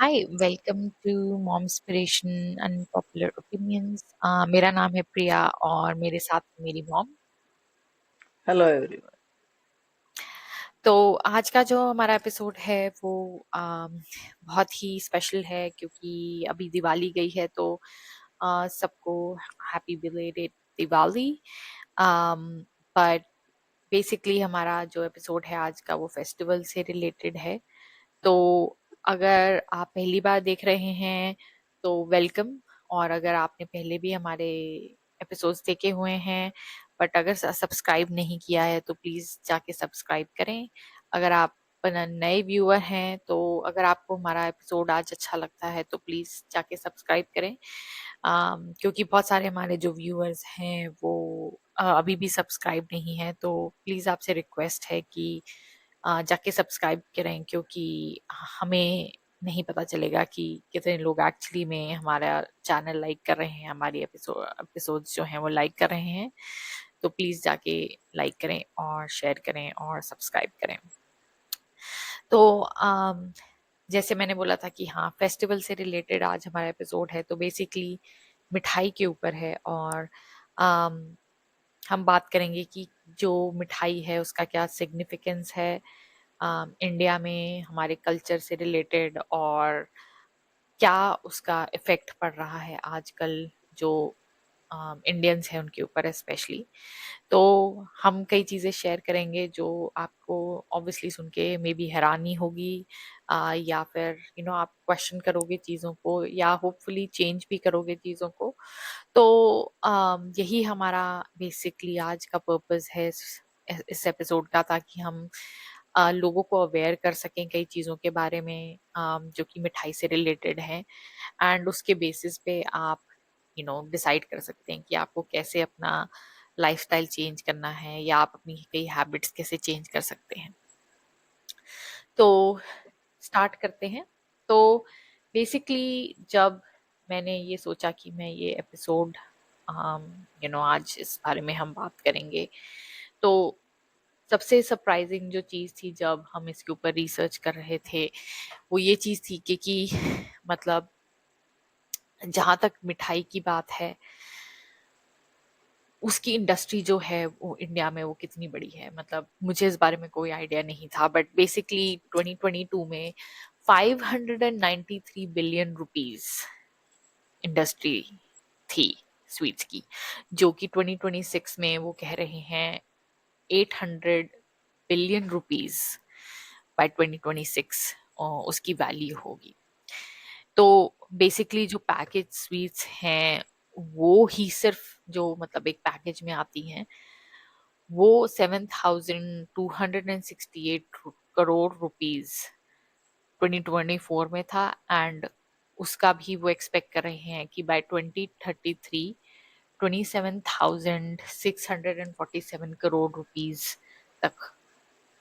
Hi, welcome to Momspiration unpopular opinions. मेरा नाम है प्रिया और मेरे साथ है मेरी मॉम। Hello everyone. तो आज का जो हमारा एपिसोड है वो बहुत ही स्पेशल है क्योंकि अभी दिवाली गई है तो सबको happy belated Diwali. But basically हमारा जो एपिसोड है आज का वो फेस्टिवल से रिलेटेड है। तो अगर आप पहली बार देख रहे हैं तो वेलकम। और अगर आपने पहले भी हमारे एपिसोड्स देखे हुए हैं बट अगर सब्सक्राइब नहीं किया है तो प्लीज जाके सब्सक्राइब करें। अगर आप नए व्यूअर हैं तो अगर आपको हमारा एपिसोड आज अच्छा लगता है तो प्लीज जाके सब्सक्राइब करें। क्योंकि बहुत सारे हमारे जो व्यूअर्स हैं वो अभी भी सब्सक्राइब नहीं है, तो प्लीज आपसे रिक्वेस्ट है कि जाके सब्सक्राइब करें क्योंकि हमें नहीं पता चलेगा कि कितने लोग एक्चुअली में हमारा चैनल लाइक कर रहे हैं, हमारी एपिसोड्स जो हैं वो लाइक कर रहे हैं। तो प्लीज जाके लाइक करें और शेयर करें और सब्सक्राइब करें। तो जैसे मैंने बोला था कि हाँ, फेस्टिवल से रिलेटेड आज हमारा एपिसोड है, तो बेसिकली मिठाई के ऊपर है। और अम, हम बात करेंगे कि जो मिठाई है उसका क्या सिग्निफिकेंस है इंडिया में हमारे कल्चर से रिलेटेड, और क्या उसका इफेक्ट पड़ रहा है आजकल जो इंडियंस हैं उनके ऊपर स्पेशली। तो हम कई चीजें शेयर करेंगे जो आपको ऑब्वियसली सुन के मे बी हैरानी होगी, या फिर आप क्वेश्चन करोगे चीजों को या होपफुली चेंज भी करोगे चीजों को। तो यही हमारा बेसिकली आज का पर्पस है इस एपिसोड का, ताकि हम लोगों को अवेयर कर सकें कई चीजों के बारे में जो कि मिठाई से रिलेटेड है। एंड उसके बेसिस पे आप डिसाइड कर सकते हैं कि आपको कैसे अपना लाइफस्टाइल चेंज करना है या आप अपनी कई हैबिट्स कैसे चेंज कर सकते हैं। तो स्टार्ट करते हैं। तो बेसिकली जब मैंने ये सोचा कि मैं ये एपिसोड आज इस बारे में हम बात करेंगे, तो सबसे सरप्राइजिंग जो चीज थी जब हम इसके ऊपर रिसर्च कर रहे थे वो ये चीज थी कि मतलब जहां तक मिठाई की बात है उसकी इंडस्ट्री जो है वो इंडिया में वो कितनी बड़ी है। मतलब मुझे इस बारे में कोई आइडिया नहीं था, बट बेसिकली 2022 में 593 बिलियन रुपीस इंडस्ट्री थी स्वीट्स की, जो कि 2026 में वो कह रहे हैं 800 बिलियन रुपीस बाय 2026 उसकी वैल्यू होगी। तो बेसिकली जो पैकेज स्वीट्स हैं वो ही सिर्फ जो मतलब एक पैकेज में आती हैं वो 7,268 करोड़ रुपीस 2024 में था। एंड उसका भी वो एक्सपेक्ट कर रहे हैं कि बाय 2033 27,647 करोड़ रुपीस तक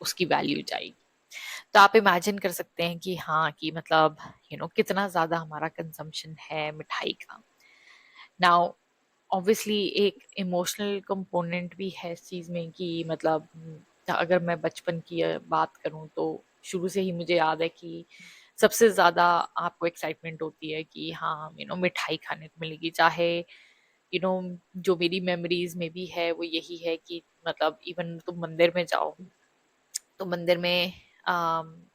उसकी वैल्यू जाएगी। तो आप इमेजिन कर सकते हैं कि हाँ, कि मतलब कितना ज्यादा हमारा कंजम्पशन है मिठाई का। नाउ ऑब्वियसली एक इमोशनल कंपोनेंट भी है इस चीज में कि मतलब अगर मैं बचपन की बात करूं तो शुरू से ही मुझे याद है कि सबसे ज्यादा आपको एक्साइटमेंट होती है कि हाँ मिठाई खाने को मिलेगी। चाहे जो मेरी मेमोरीज में भी है वो यही है कि मतलब इवन तुम मंदिर में जाओ तो मंदिर में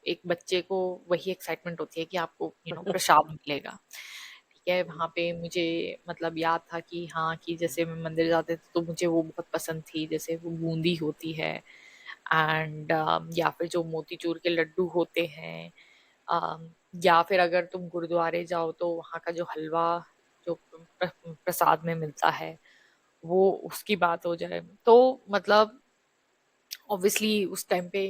एक बच्चे को वही एक्साइटमेंट होती है कि आपको प्रसाद मिलेगा। ठीक है, वहां पे मुझे मतलब याद था कि हाँ, कि जैसे मैं मंदिर जाते थे तो मुझे वो बहुत पसंद थी, जैसे वो बूंदी होती है एंड या फिर जो मोतीचूर के लड्डू होते हैं। um, या फिर अगर तुम गुरुद्वारे जाओ तो वहाँ का जो हलवा जो प्रसाद में मिलता है वो उसकी बात हो जाए तो मतलब ऑब्वियसली उस टाइम पे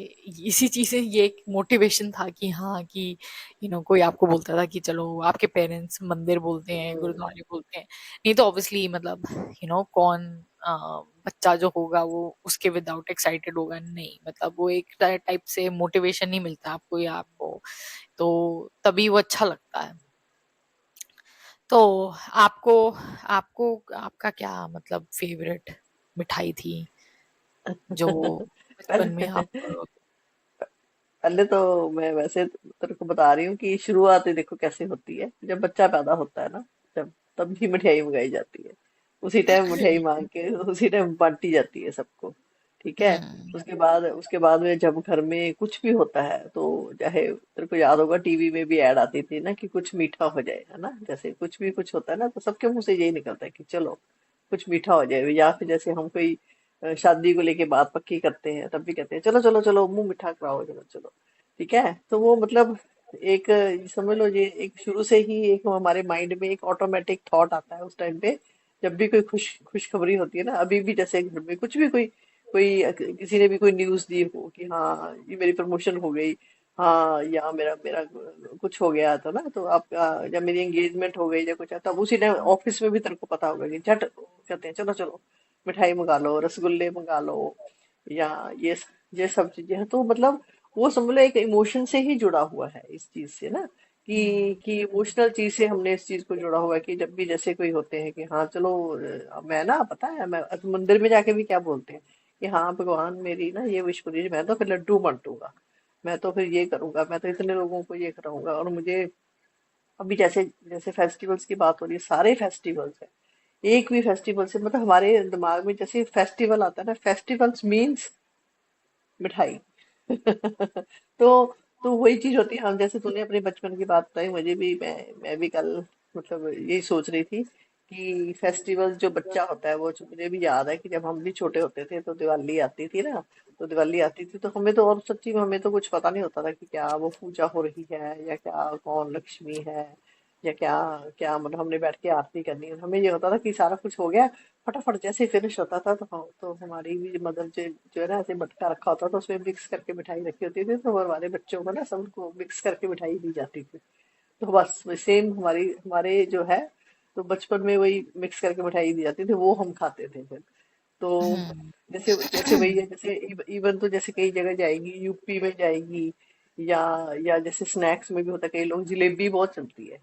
इसी चीज से ये एक मोटिवेशन था कि हाँ, कि कोई आपको बोलता था कि चलो, आपके पेरेंट्स मंदिर बोलते हैं, गुरुद्वारे बोलते हैं, नहीं तो ऑब्वियसली मतलब कौन बच्चा जो होगा वो उसके विदाउट एक्साइटेड होगा नहीं। मतलब वो एक टाइप से मोटिवेशन नहीं मिलता आपको या आपको, तो तभी वो अच्छा लगता है। तो आपको आपको आपका क्या मतलब फेवरेट मिठाई थी जो बचपन में आप पहले तो मैं वैसे तेरे को बता रही हूँ कि शुरुआत ही देखो कैसे होती है। जब बच्चा पैदा होता है ना, जब तब भी मिठाई मंगाई जाती है। उसी टाइम मिठाई मांग के उसी टाइम बांटी जाती है सबको। ठीक है। हम्म। उसके बाद में जब घर में कुछ भी होता है तो चाहे तेरे को याद होगा टीवी में भी ऐड आती थी ना कि कुछ मीठा हो जाए, है ना। जैसे कुछ भी कुछ होता है ना तो सबके मुंह से यही निकलता है कि चलो कुछ मीठा हो जाए। या फिर जैसे हम कोई शादी को लेके बात पक्की करते हैं तब भी कहते हैं चलो चलो चलो मुंह मीठा कराओ, चलो चलो। ठीक है। तो वो मतलब एक समझ लो ये एक शुरू से ही एक हमारे माइंड में एक ऑटोमेटिक थॉट आता है उस टाइम पे। जब भी कोई खुशखबरी होती है ना, अभी भी जैसे घर में कुछ भी कोई कोई किसी ने भी कोई न्यूज दी हो कि हाँ ये मेरी प्रमोशन हो गई, हाँ या मेरा मेरा कुछ हो गया था ना, तो आपका जब मेरी एंगेजमेंट हो गई या कुछ है, तब उसी टाइम ऑफिस में भी तेरे को पता होगा कि झट कहते हैं चलो चलो मिठाई मंगा लो, रसगुल्ले मंगा लो, या ये सब चीजें हैं। तो मतलब वो समझ लो एक इमोशन से ही जुड़ा हुआ है इस चीज से ना, कि इमोशनल चीज से हमने इस चीज को जुड़ा हुआ है कि जब भी जैसे कोई होते हैं कि हाँ चलो मैं ना पता है मैं मंदिर में जाके भी क्या बोलते हैं कि हाँ भगवान मेरी ना ये विश पूरी, मैं तो फिर लड्डू बांटूंगा, मैं तो फिर ये करूंगा, मैं तो इतने लोगों को ये कराऊंगा। और मुझे अभी जैसे जैसे फेस्टिवल्स की बात हो रही है, सारे फेस्टिवल्स है, एक भी फेस्टिवल से मतलब हमारे दिमाग में जैसे फेस्टिवल आता है ना, फेस्टिवल्स मीन्स मिठाई। तो तो वही चीज होती है। हम जैसे तूने अपने बचपन की बात बताई, मुझे भी मैं भी कल मतलब यही सोच रही थी कि फेस्टिवल जो बच्चा होता है वो मुझे भी याद है कि जब हम भी छोटे होते थे तो दिवाली आती थी ना, तो दिवाली आती थी तो हमें तो और सच्ची में हमें तो कुछ पता नहीं होता था कि क्या वो पूजा हो रही है या क्या कौन लक्ष्मी है या क्या क्या, मतलब हमने बैठ के आरती करनी है। हमें ये होता था कि सारा कुछ हो गया, फटाफट जैसे फिनिश होता था तो तो हमारी भी मदर जो है ना ऐसे मटका रखा होता था, उसमें मिक्स करके मिठाई रखी होती थी, तो हमारे बच्चों को ना सबको मिक्स करके मिठाई दी जाती थी। तो बस सेम हमारी हमारे जो है तो बचपन में वही मिक्स करके मिठाई दी जाती थी, वो हम खाते थे फिर। तो हम्म। जैसे जैसे वही है, जैसे इवन तो जैसे कई जगह जाएगी, यूपी में जाएगी या जैसे स्नैक्स में भी होता है, कई लोग जलेबी बहुत चलती है।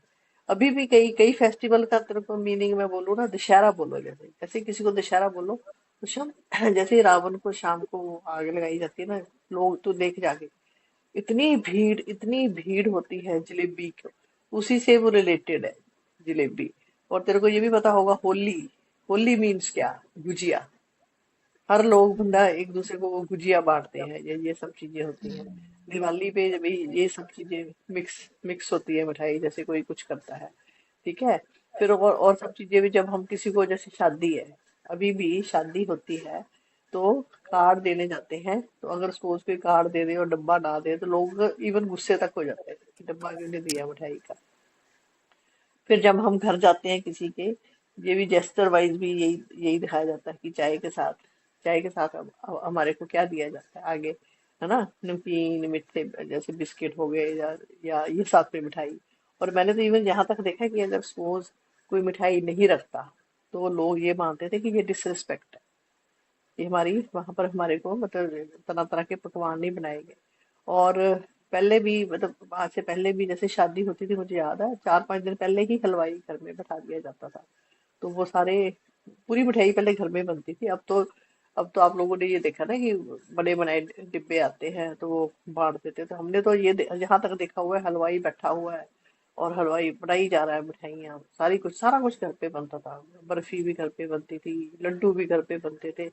अभी भी कई कई फेस्टिवल का तेरे को मीनिंग मैं बोलूँ ना, दशहरा बोलो, जैसे जैसे किसी को दशहरा बोलो तो शाम जैसे ही रावण को शाम को आग लगाई जाती है ना, लोग तो देख जाके इतनी भीड़ होती है जलेबी को, उसी से वो रिलेटेड है जलेबी। और तेरे को ये भी पता होगा होली, होली मीन्स क्या, गुजिया। हर लोग बंदा एक दूसरे को वो गुजिया बांटते हैं, ये सब चीजें होती हैं। दिवाली पे जब ये सब चीजें मिक्स मिक्स होती है मिठाई, जैसे कोई कुछ करता है। ठीक है। फिर और सब चीजें भी जब हम किसी को, जैसे शादी है, अभी भी शादी होती है तो कार्ड देने जाते हैं, तो अगर सपोज कोई कार्ड दे दे और डब्बा ना दे तो लोग इवन गुस्से तक हो जाते हैं कि डब्बा क्यों नहीं दिया मिठाई का। फिर जब हम घर जाते हैं किसी के, ये भी जेस्चर वाइज भी यही यही दिखाया जाता है कि चाय के साथ अब हमारे को क्या दिया जाता है आगे, है ना, नमकीन मीठे जैसे बिस्किट हो गए या ये साथ में मिठाई। और मैंने तो इवन यहाँ तक देखा है कि अगर सपोज कोई मिठाई नहीं रखता तो लोग ये मानते थे कि ये डिसरिस्पेक्ट है, कि हमारी वहां पर हमारे को मतलब तरह तरह के पकवान नहीं बनाएंगे। और पहले भी मतलब आज से पहले भी जैसे शादी होती थी, मुझे याद है 4-5 दिन पहले ही हलवाई घर में बैठा दिया जाता था। तो वो सारे पूरी मिठाई पहले घर में बनती थी। अब तो आप लोगों ने ये देखा ना कि बड़े बनाए डिब्बे आते हैं तो वो बांट देते। तो हमने तो ये जहां तक देखा हुआ है, हलवाई बैठा हुआ है और हलवाई बनाई जा रहा है मिठाइयाँ, सारा कुछ घर पे बनता था। बर्फी भी घर पे बनती थी, लड्डू भी घर पे बनते थे।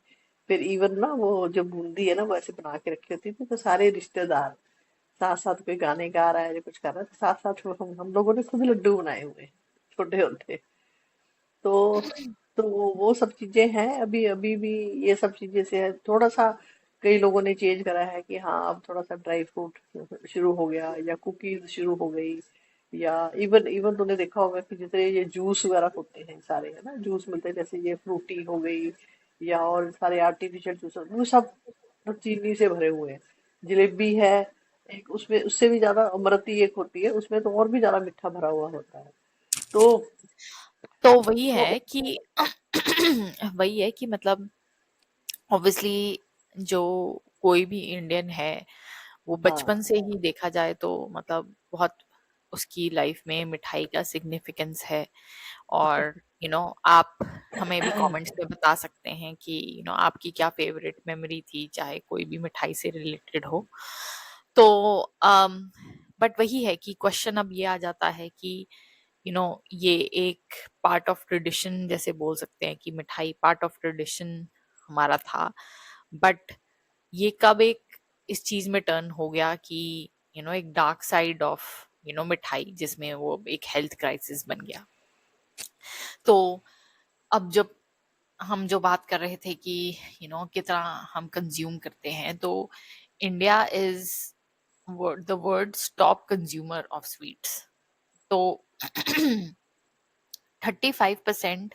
फिर इवन ना वो जो बूंदी है ना वो ऐसे बना के रखी होती थी, तो सारे रिश्तेदार साथ साथ, कोई गाने गा रहा है या कुछ कर रहा है तो साथ साथ हम लोगों ने खुद लड्डू बनाए हुए हैं, छोटे होते। तो वो सब चीजें हैं। अभी अभी भी ये सब चीजें से है थोड़ा सा। कई लोगों ने चेंज करा है कि हाँ अब थोड़ा सा ड्राई फ्रूट शुरू हो गया या कुकीज शुरू हो गई, या इवन इवन तूने देखा होगा कि जितने ये जूस वगैरह होते हैं सारे, है ना, जूस मिलते हैं, जैसे ये फ्रूटी हो गई या और सारे आर्टिफिशियल जूस, वो सब चीनी से भरे हुए हैं। जलेबी है एक, उसमें उससे भी ज्यादा अमरती एक होती है, उसमें तो और भी ज्यादा मीठा भरा हुआ होता है। तो तो वही तो है कि वही है कि मतलब ऑब्वियसली जो कोई भी इंडियन है वो बचपन हाँ से ही देखा जाए तो मतलब बहुत उसकी लाइफ में मिठाई का सिग्निफिकेंस है। और आप हमें भी कमेंट्स में बता सकते हैं कि आपकी क्या फेवरेट मेमोरी थी चाहे कोई भी मिठाई से रिलेटेड हो। तो बट वही है कि क्वेश्चन अब ये आ जाता है कि ये एक पार्ट ऑफ ट्रेडिशन जैसे बोल सकते हैं कि मिठाई पार्ट ऑफ ट्रेडिशन हमारा था, बट ये कब एक इस चीज में टर्न हो गया कि एक डार्क साइड ऑफ मिठाई, जिसमें वो एक हेल्थ क्राइसिस बन गया। तो अब जब हम जो बात कर रहे थे कि कितना हम कंज्यूम करते हैं, तो India is the world's top consumer of sweets. तो 35%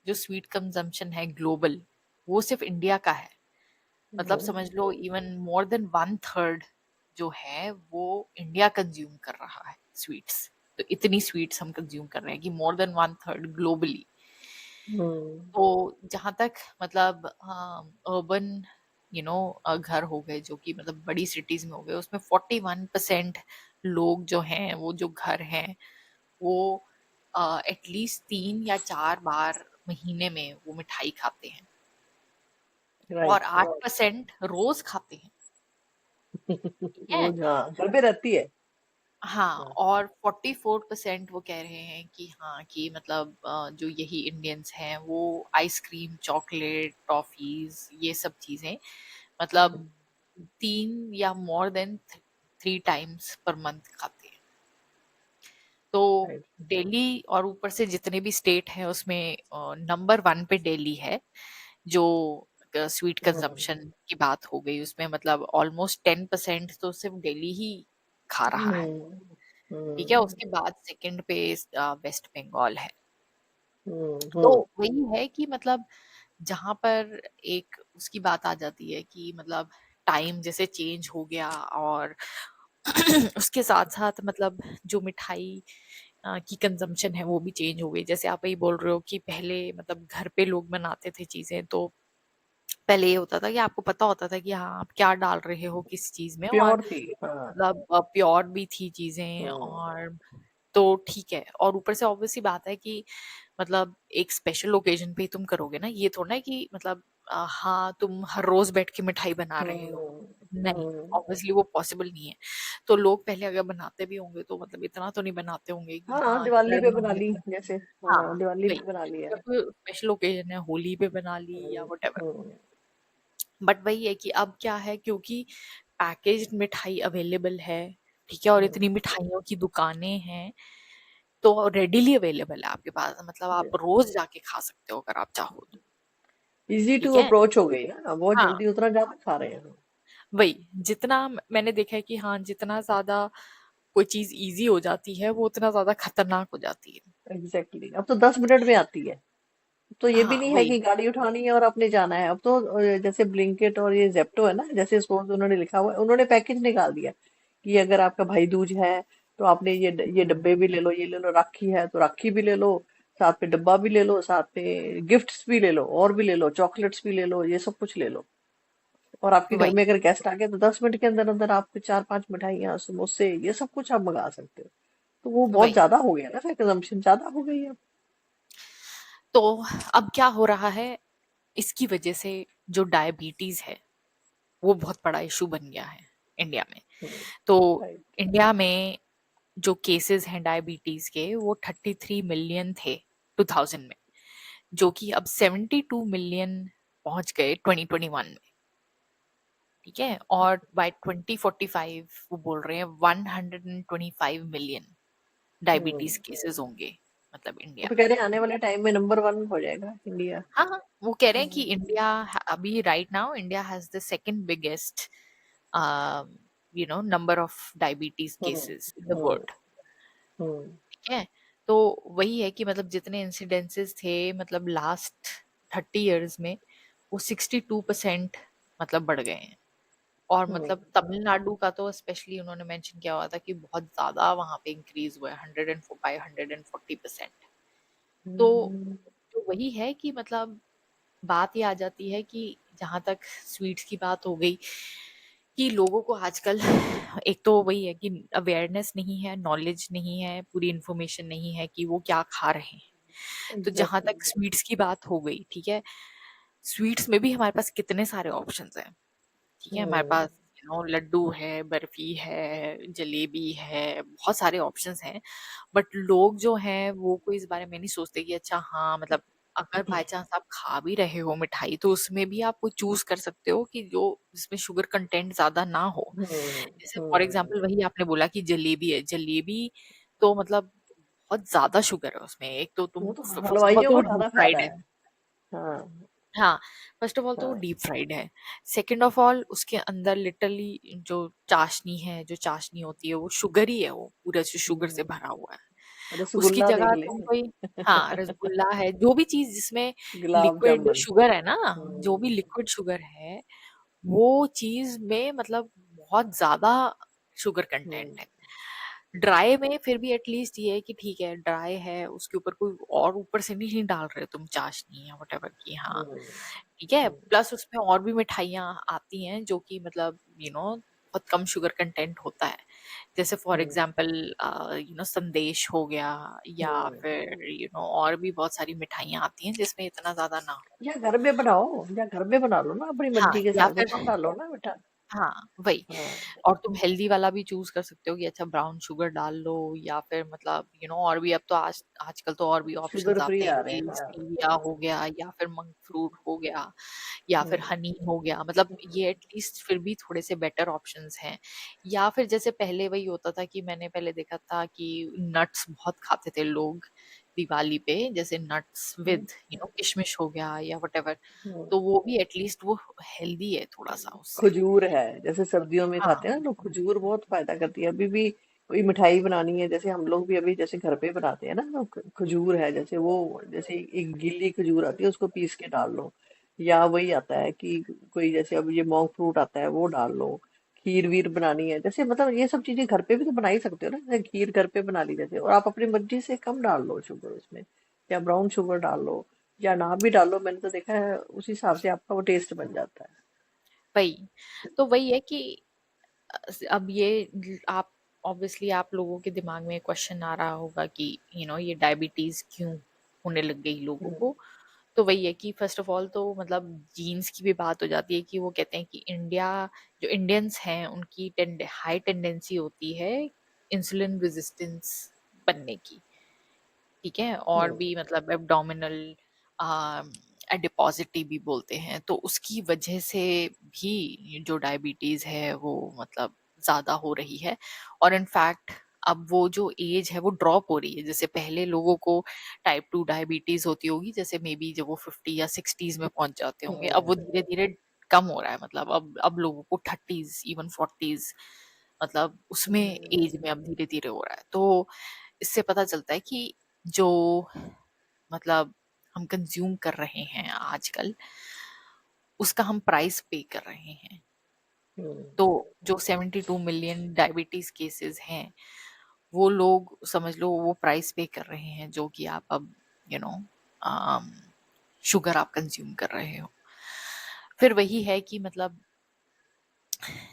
जो स्वीट कंजम्पशन है ग्लोबल, वो सिर्फ इंडिया का है। मतलब हम्म, समझ लो even more than one third जो है वो इंडिया कंज्यूम कर रहा है स्वीट्स। तो इतनी स्वीट्स हम कंज्यूम कर रहे हैं कि more than one third globally. Hmm, तो जहां तक मतलब अर्बन घर हो गए जो कि मतलब बड़ी सिटीज में हो गए, उसमें 41% लोग जो हैं, वो जो घर हैं वो एटलीस्ट 3 या 4 बार महीने में वो मिठाई खाते हैं, और राइट। 8% रोज खाते हैं। ठीक है। रोज, हाँ, घर पे रहती है। हाँ, हाँ। और 44% वो कह रहे हैं कि हाँ, कि मतलब जो यही इंडियंस हैं वो आइसक्रीम, चॉकलेट, टॉफीज, ये सब चीजें मतलब 3 या more than 3 times per month खाते हैं। तो राइट। दिल्ली और ऊपर से जितने भी स्टेट हैं उसमें नंबर 1 पे दिल्ली है, जो स्वीट हम्म, कंजम्पशन की बात हो गई उसमें मतलब ऑलमोस्ट 10% तो सिर्फ दिल्ली ही खा रहा है। हम्म, ठीक है, हम्म, उसके बाद सेकंड पे वेस्ट बंगाल है। तो हम्म, वही है कि मतलब जहां पर एक उसकी बात आ जाती है कि मतलब टाइम जैसे चेंज हो गया, और उसके साथ साथ मतलब जो मिठाई की कंजम्पशन है वो भी चेंज हो गई। जैसे आप वही बोल रहे हो कि पहले मतलब घर पे लोग बनाते थे चीजें, तो पहले ये होता था कि आपको पता होता था कि हाँ आप क्या डाल रहे हो किस चीज में, और प्योर थी, हाँ। मतलब प्योर भी थी चीजें। हम्म, और तो ठीक है, और ऊपर से ऑब्वियस सी बात है कि मतलब एक स्पेशल ओकेजन पे ही तुम करोगे ना, ये थोड़ा ना कि मतलब हाँ तुम हर रोज बैठ के मिठाई बना रहे हो। हम्म, नहीं, हम्म। ऑब्वियसली वो पॉसिबल नहीं है। तो लोग पहले अगर बनाते भी होंगे तो मतलब इतना तो नहीं बनाते होंगे कि हाँ, हाँ दिवाली हर पे बना ली महीने। जैसे। हाँ, हाँ, दिवाली वही, पे बना लिया। या कोई स्पेशल ओकेजन है, होली पे बना ली या हम्म, वट। हम्म, बट वही है कि अब क्या है, क्योंकि पैकेज्ड मिठाई अवेलेबल है, ठीक है, और हम्म, इतनी मिठाइयों की दुकानें हैं, तो रेडिली अवेलेबल है आपके पास, मतलब आप रोज जाके खा सकते हो अगर आप चाहो तो। इजी टू ठीक है। अप्रोच हो गई ना, बहुत हाँ, जल्दी उतना ज्यादा खा रहे हैं। वही, जितना मैंने देखा है कि हाँ जितना ज्यादा कोई चीज इजी हो जाती है वो उतना ज्यादा खतरनाक हो जाती है। एग्जैक्टली, अब तो 10 मिनट में आती है। तो ये भी हाँ, नहीं है वही, कि गाड़ी उठानी है और अपने जाना है। अब तो जैसे ब्लिंकिट और ये जेप्टो है ना, जैसे सपोज उन्होंने लिखा हुआ है, उन्होंने पैकेज निकाल दिया कि अगर आपका भाई दूज है तो आपने ये डब्बे भी ले लो, ये ले लो, राखी है तो राखी भी ले लो, साथ में डब्बा भी ले लो, साथ में गिफ्ट्स भी ले लो, और भी ले लो, चॉकलेट्स भी ले लो, ये सब कुछ ले लो। और आपके घर वही, में अगर गेस्ट आ गए तो 10 मिनट के अंदर अंदर आपको 4-5 मिठाइयाँ, समोसे, ये सब कुछ आप मंगा सकते हो। तो वो बहुत वही। ज्यादा हो गया ना, फिर कंजम्पशन ज्यादा हो गई है। तो अब क्या हो रहा है, इसकी वजह से जो डायबिटीज है वो बहुत बड़ा इशू बन गया है इंडिया में। तो राइट। इंडिया में जो केसेस हैं डायबिटीज के वो 33 मिलियन थे 2000 में, जो कि अब 72 मिलियन पहुंच गए 2021 में। ठीक है, और बाय 2045 वो बोल रहे हैं 125 मिलियन डायबिटीज हम्म। केसेस होंगे, मतलब वो इंडिया तो में। कह रहे हैं आने वाले टाइम में नंबर 1 हो जाएगा इंडिया। हाँ, हाँ, वो कह रहे हैं कि हम्म, इंडिया अभी right now India has the second biggest number of diabetes hmm, cases in the hmm, world. Hmm, ठीक है। तो वही है कि मतलब जितने इंसिडेंसेस थे मतलब लास्ट 30 इयर्स में, वो 62% मतलब बढ़ गए हैं। और हम्म, मतलब तमिलनाडु का तो स्पेशली उन्होंने मेंशन किया हुआ था कि बहुत ज्यादा वहां पे इंक्रीज हुआ है, 140%। तो हम्म, जो वही है कि मतलब बात ये आ जाती है कि जहां तक स्वीट्स की बात हो गई, कि लोगों को आजकल एक तो वही है कि अवेयरनेस नहीं है, नॉलेज नहीं है, पूरी इन्फॉर्मेशन नहीं है कि वो क्या खा रहे हैं। तो जहां एग्जैक्टली। तक स्वीट्स की बात हो गई, ठीक है, स्वीट्स में भी हमारे पास कितने सारे ऑप्शंस हैं। ठीक है, हमारे हम्म, पास लड्डू है, बर्फी है, जलेबी है, बहुत सारे ऑप्शंस हैं। बट लोग जो हैं वो कोई इस बारे में नहीं सोचते कि अच्छा हाँ मतलब अगर बाय चांस आप खा भी रहे हो मिठाई तो उसमें भी आप कोई चूज कर सकते हो कि जो जिसमें शुगर कंटेंट ज्यादा ना हो। हम्म। जैसे फॉर एग्जांपल हम्म। वही आपने बोला कि जलेबी है, जलेबी तो मतलब बहुत ज्यादा शुगर है उसमें। एक तो तुम वो तो फर्स्ट ऑफ ऑल हलवाइयों तो को वो डीप ज्यादा फ्राइड फायदा है। है। हाँ। हाँ, फर्स्ट ऑफ ऑल तो वो हाँ। डीप फ्राइड है। सेकेंड ऑफ ऑल उसके अंदर लिटरली जो चाशनी है, जो चाशनी होती है वो शुगर ही है, वो पूरे से शुगर से हम्म। भरा हुआ है। उसकी रसगुल्ला देख जगह ले। तुम कोई, हाँ रसगुल्ला है, जो भी चीज जिसमें गुलाब लिक्विड जामुन। शुगर है ना, जो भी हम्म। लिक्विड शुगर है वो चीज में मतलब बहुत ज्यादा शुगर हम्म। कंटेंट है। ड्राई में फिर भी एटलीस्ट ये है कि ठीक है ड्राई है, उसके ऊपर कोई और ऊपर से नहीं डाल रहे तुम चाशनी या वटेवर की, हाँ हम्म। ठीक है। हम्म। प्लस उसमें और भी मिठाइयाँ आती हैं जो कि मतलब बहुत कम शुगर कंटेंट होता है। जैसे फॉर हम्म। एग्जाम्पल संदेश हो गया, या फिर हम्म। और भी बहुत सारी मिठाइयाँ आती हैं जिसमें इतना ज्यादा ना हो। या घर में बनाओ, या घर में बना लो ना अपनी हाँ मर्जी के या हिसाब से, फिर, कम डालो ना बेटा। हाँ वही। हाँ। और तुम हेल्दी वाला भी चूज कर सकते हो कि अच्छा ब्राउन शुगर डाल लो, या फिर मतलब और भी अब तो आजकल तो और भी ऑप्शंस शुगर फ्री आते हैं आ रहे कि हैं, हाँ। स्टीविया हो गया, या फिर मंक फ्रूट हो गया, या फिर हम्म। हनी हो गया। मतलब ये एटलीस्ट फिर भी थोड़े से बेटर ऑप्शंस हैं। या फिर जैसे पहले वही होता था कि मैंने पहले देखा था कि नट्स बहुत खाते थे लोग दिवाली पे, जैसे नट्स हम्म। विद किशमिश हो गया या वटेवर। हम्म। तो वो भी एटलीस्ट वो हेल्दी है थोड़ा सा उससे। खजूर है, जैसे सर्दियों में खाते हैं हाँ। ना लोग, खजूर बहुत फायदा करती है। अभी भी कोई मिठाई बनानी है, जैसे हम लोग भी अभी जैसे घर पे बनाते हैं ना, तो खजूर है, जैसे वो, जैसे एक गीली खजूर आती है, उसको पीस के डाल लो। या वही आता है कि कोई, जैसे अब ये मॉन्क फ्रूट आता है, वो डाल लो। खीर वीर बनानी है, जैसे मतलब ये सब चीजें घर पे भी तो बना ही सकते हो ना, जैसे खीर घर पे बना ली जैसे, और आप अपनी मर्जी से कम डाल लो शुगर उसमें, या ब्राउन शुगर डाल लो, या ना भी डालो। मैंने तो देखा है उस हिसाब से आपका वो टेस्ट बन जाता है। वही, तो वही है कि अब ये आप ऑब्वियसली आप लोगों के दिमाग में क्वेश्चन आ रहा होगा कि ये डायबिटीज क्यों होने लग गई लोगों हम्म। को। तो वही है कि फर्स्ट ऑफ ऑल तो मतलब जीन्स की भी बात हो जाती है कि वो कहते हैं कि जो इंडियंस हैं उनकी हाई टेंडेंसी होती है इंसुलिन रेजिस्टेंस बनने की। ठीक है, और हम्म। भी मतलब एब्डोमिनल एडिपोसिटी भी बोलते हैं, तो उसकी वजह से भी जो डायबिटीज है वो मतलब ज्यादा हो रही है। और इनफैक्ट अब वो जो एज है वो ड्रॉप हो रही है। जैसे पहले लोगों को टाइप 2 डायबिटीज होती होगी, जैसे मे बी जब वो 50 या 60s में पहुंच जाते होंगे, अब वो हम्म। धीरे धीरे कम हो रहा है। मतलब अब लोगों को 30s इवन 40s मतलब उसमें एज हम्म। में अब धीरे धीरे हो रहा है। तो इससे पता चलता है कि जो मतलब हम कंज्यूम कर रहे हैं आजकल उसका हम प्राइस पे कर रहे हैं। हम्म। तो जो 72 मिलियन डायबिटीज केसेस हैं वो लोग समझ लो वो प्राइस पे कर रहे हैं जो कि आप अब यू नो शुगर आप कंज्यूम कर रहे हो। फिर वही है कि मतलब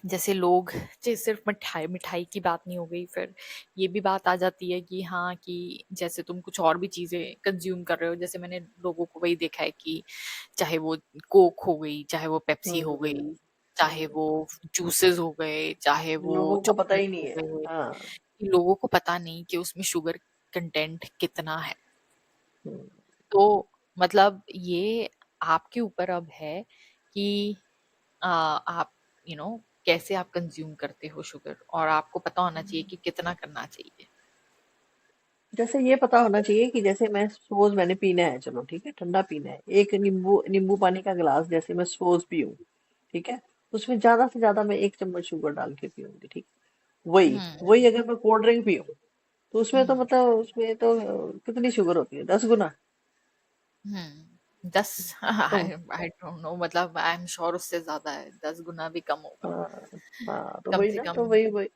जैसे लोग, जैसे सिर्फ मिठाई मिठाई की बात नहीं हो गई, फिर ये भी बात आ जाती है कि हाँ कि जैसे तुम कुछ और भी चीजें कंज्यूम कर रहे हो। जैसे मैंने लोगों को वही देखा है कि चाहे वो कोक हो गई, चाहे वो पेप्सी हो गई, हम्म। चाहे हम्म। वो जूसेस हो गए, चाहे वो लोगों को पता चॉकलेट ही नहीं हो है। गए, हाँ। कि लोगों को पता नहीं कि उसमें शुगर कंटेंट कितना है। हम्म। तो मतलब ये आपके ऊपर अब है कि आप कैसे आप कंज्यूम करते हो शुगर, और आपको पता होना चाहिए कि कितना करना चाहिए। जैसे ये पता होना चाहिए कि जैसे मैं सपोज मैंने पीना है, चलो ठीक है, ठंडा पीना है, एक नींबू नींबू पानी का गिलास जैसे मैं सपोज पीऊं, ठीक है, उसमें ज्यादा से ज्यादा मैं 1 चम्मच शुगर डाल के पीऊंगी, ठीक। वही हम्म। वही अगर मैं कोल्ड ड्रिंक पीऊं, तो उसमें तो हम्म। मतलब उसमें तो कितनी शुगर होती है, 10 गुना। 10 तो आई डोंट नो, मतलब आई एम श्योर उससे ज्यादा है, 10 गुना भी कम होगा। हाँ। हाँ, तो कम वही से ना, कम। तो वही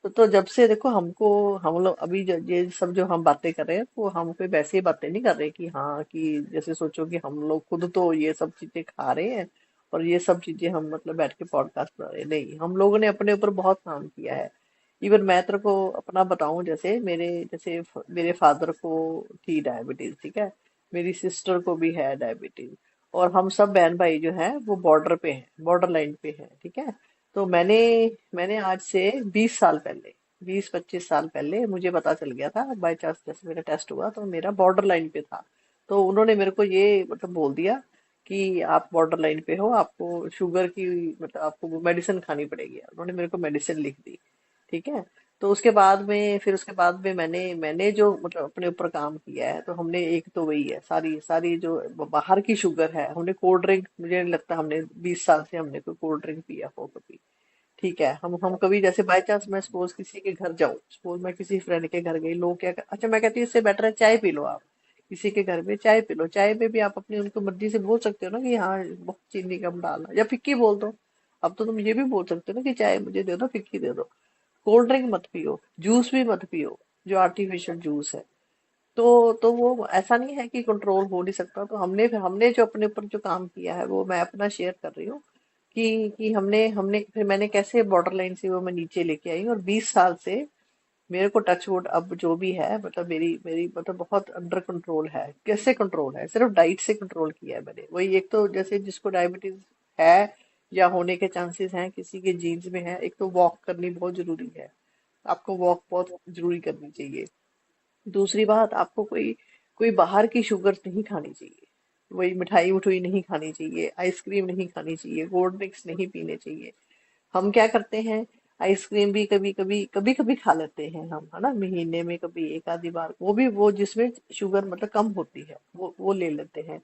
तो जब से देखो हमको, हम लोग अभी ये सब जो हम बातें कर रहे हैं, तो हम कोई वैसे ही बातें नहीं कर रहे कि हाँ, कि जैसे सोचो कि हम लोग खुद तो ये सब चीजें खा रहे हैं, और ये सब चीजें हम मतलब बैठ के पॉडकास्ट बना रहे हैं, नहीं, हम लोगों ने अपने ऊपर बहुत काम किया है। इवन मैं तेरे को अपना बताऊं, जैसे मेरे फादर को थी डायबिटीज, ठीक है, मेरी सिस्टर को भी है डायबिटीज, और हम सब बहन भाई जो है वो बॉर्डर पे हैं, बॉर्डर लाइन पे हैं, ठीक है। तो मैंने आज से 20 साल पहले, 20-25 साल पहले मुझे पता चल गया था बाय चांस, जैसे मेरा टेस्ट हुआ तो मेरा बॉर्डर लाइन पे था। तो उन्होंने मेरे को ये मतलब बोल दिया कि आप बॉर्डर लाइन पे हो, आपको शुगर की मतलब आपको मेडिसिन खानी पड़ेगी। उन्होंने मेरे को मेडिसिन लिख दी। ठीक है। तो उसके बाद में मैंने जो मतलब अपने ऊपर काम किया है, तो हमने एक तो वही है, सारी सारी जो बाहर की शुगर है, हमने कोल्ड ड्रिंक, मुझे नहीं लगता हमने 20 साल से हमने कोई कोल्ड ड्रिंक पिया हो कभी। ठीक है। हम कभी जैसे बाय चांस मैं सपोज किसी के घर जाऊं, सपोज मैं किसी फ्रेंड के घर गई, लोग अच्छा मैं कहती हूँ इससे बेटर है चाय पी लो आप। किसी के घर में चाय पी लो, चाय में भी आप अपनी उनको मर्जी से बोल सकते हो ना कि हाँ बहुत चीनी कम डालना, या फिक्की बोल दो। अब तो तुम ये भी बोल सकते हो ना कि चाय मुझे दे दो, फिक्की दे दो। कोल्ड ड्रिंक मत पियो, जूस भी मत पियो, जो आर्टिफिशियल जूस है। तो वो ऐसा नहीं है कि कंट्रोल हो नहीं सकता। तो हमने जो अपने ऊपर जो काम किया है वो मैं अपना शेयर कर रही हूँ कि हमने हमने फिर मैंने कैसे बॉर्डर लाइन से वो मैं नीचे लेके आई, और 20 साल से मेरे को टच वुड अब जो भी है मतलब मेरी मेरी मतलब बहुत अंडर कंट्रोल है। कैसे कंट्रोल है? सिर्फ डाइट से कंट्रोल किया है मैंने। वही, एक तो जैसे जिसको डायबिटीज है या होने के चांसेस हैं, किसी के जीन्स में है, एक तो वॉक करनी बहुत जरूरी है। आपको वॉक बहुत जरूरी करनी चाहिए। दूसरी बात, आपको कोई कोई बाहर की शुगर नहीं खानी चाहिए। वही मिठाई उठाई नहीं खानी चाहिए, आइसक्रीम नहीं खानी चाहिए, कोल्ड ड्रिंक्स नहीं पीने चाहिए। हम क्या करते हैं, आइसक्रीम भी कभी कभी खा लेते हैं हम, है ना, महीने में कभी एक आधी बार, वो भी वो जिसमें शुगर मतलब कम होती है, वो ले लेते हैं।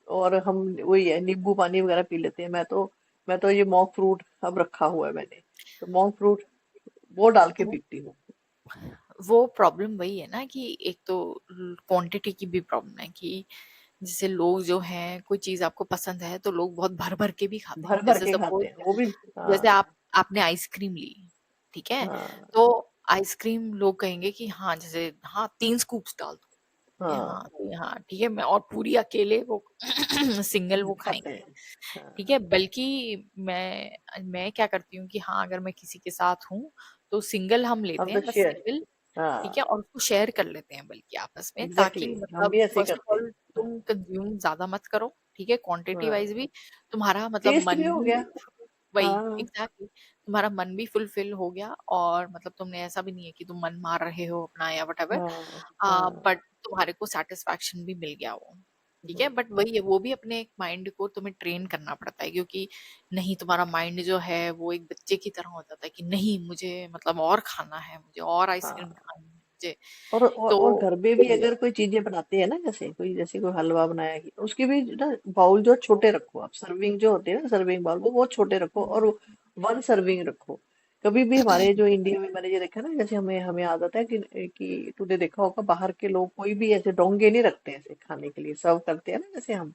और हम वही है, नींबू पानी वगैरह पी लेते हैं। मैं तो ये मॉक फ्रूट अब रखा हुआ है मैंने, तो मॉक फ्रूट वो डाल के वो पीती हूँ। वो प्रॉब्लम वही है ना कि एक तो क्वांटिटी की भी प्रॉब्लम है कि जैसे लोग जो हैं कोई चीज आपको पसंद है तो लोग बहुत भर भर के भी खाते भर हैं। भर जैसे के सपोज खाते हैं वो भी। जैसे हाँ। आपने आइसक्रीम ली, ठीक है, हाँ। तो आइसक्रीम लोग कहेंगे कि हाँ जैसे हाँ 3 स्कूप्स डाल दो, ये हाँ हाँ। ये हाँ ठीक है, मैं और पूरी अकेले वो सिंगल वो खाते खाएंगे। हैं। ठीक है, हाँ। बल्कि मैं क्या करती हूँ कि हाँ अगर मैं किसी के साथ हूँ तो सिंगल हम लेते हम तो हैं, बस शेयर। सिंगल। ठीक है, हाँ। और उसको शेयर कर लेते हैं बल्कि आपस में, ताकि एग्जैक्टली, हम मतलब भी ऐसे ही फर्स्ट ऑफ करते ऑल हैं। तुम कंज्यूम ज्यादा मत करो। ठीक है, क्वांटिटी वाइज हाँ। भी तुम्हारा मतलब टेस्ट मन भी हो भी गया। वही हाँ। एग्जैक्टली तुम्हारा मन भी फुलफिल हो गया, और मतलब तुमने ऐसा भी नहीं है कि तुम मन मार रहे हो अपना या वट, हाँ। हाँ। बट तुम्हारे को सेटिस्फैक्शन भी मिल गया वो। ठीक है, बट हम्म। वही है, वो भी अपने एक माइंड को तुम्हें ट्रेन करना पड़ता है, क्योंकि नहीं तुम्हारा माइंड जो है वो एक बच्चे की तरह हो जाता है कि नहीं मुझे मतलब और खाना है, मुझे और आइसक्रीम हाँ। खानी है मुझे। और तो घर में भी वही है। अगर कोई चीजें बनाते हैं ना, जैसे कोई हलवा बनाया कि उसके भी ना बाउल जो छोटे रखो आप, सर्विंग जो होते हैं ना, सर्विंग बाउल वो बहुत छोटे रखो, और वन सर्विंग रखो। कभी भी हमारे जो इंडिया में मैंने ये देखा ना, जैसे हमें हमें आदत है कि तूने देखा होगा बाहर के लोग कोई भी ऐसे डोंगे नहीं रखते हैं ऐसे खाने के लिए सर्व करते हैं ना जैसे हम।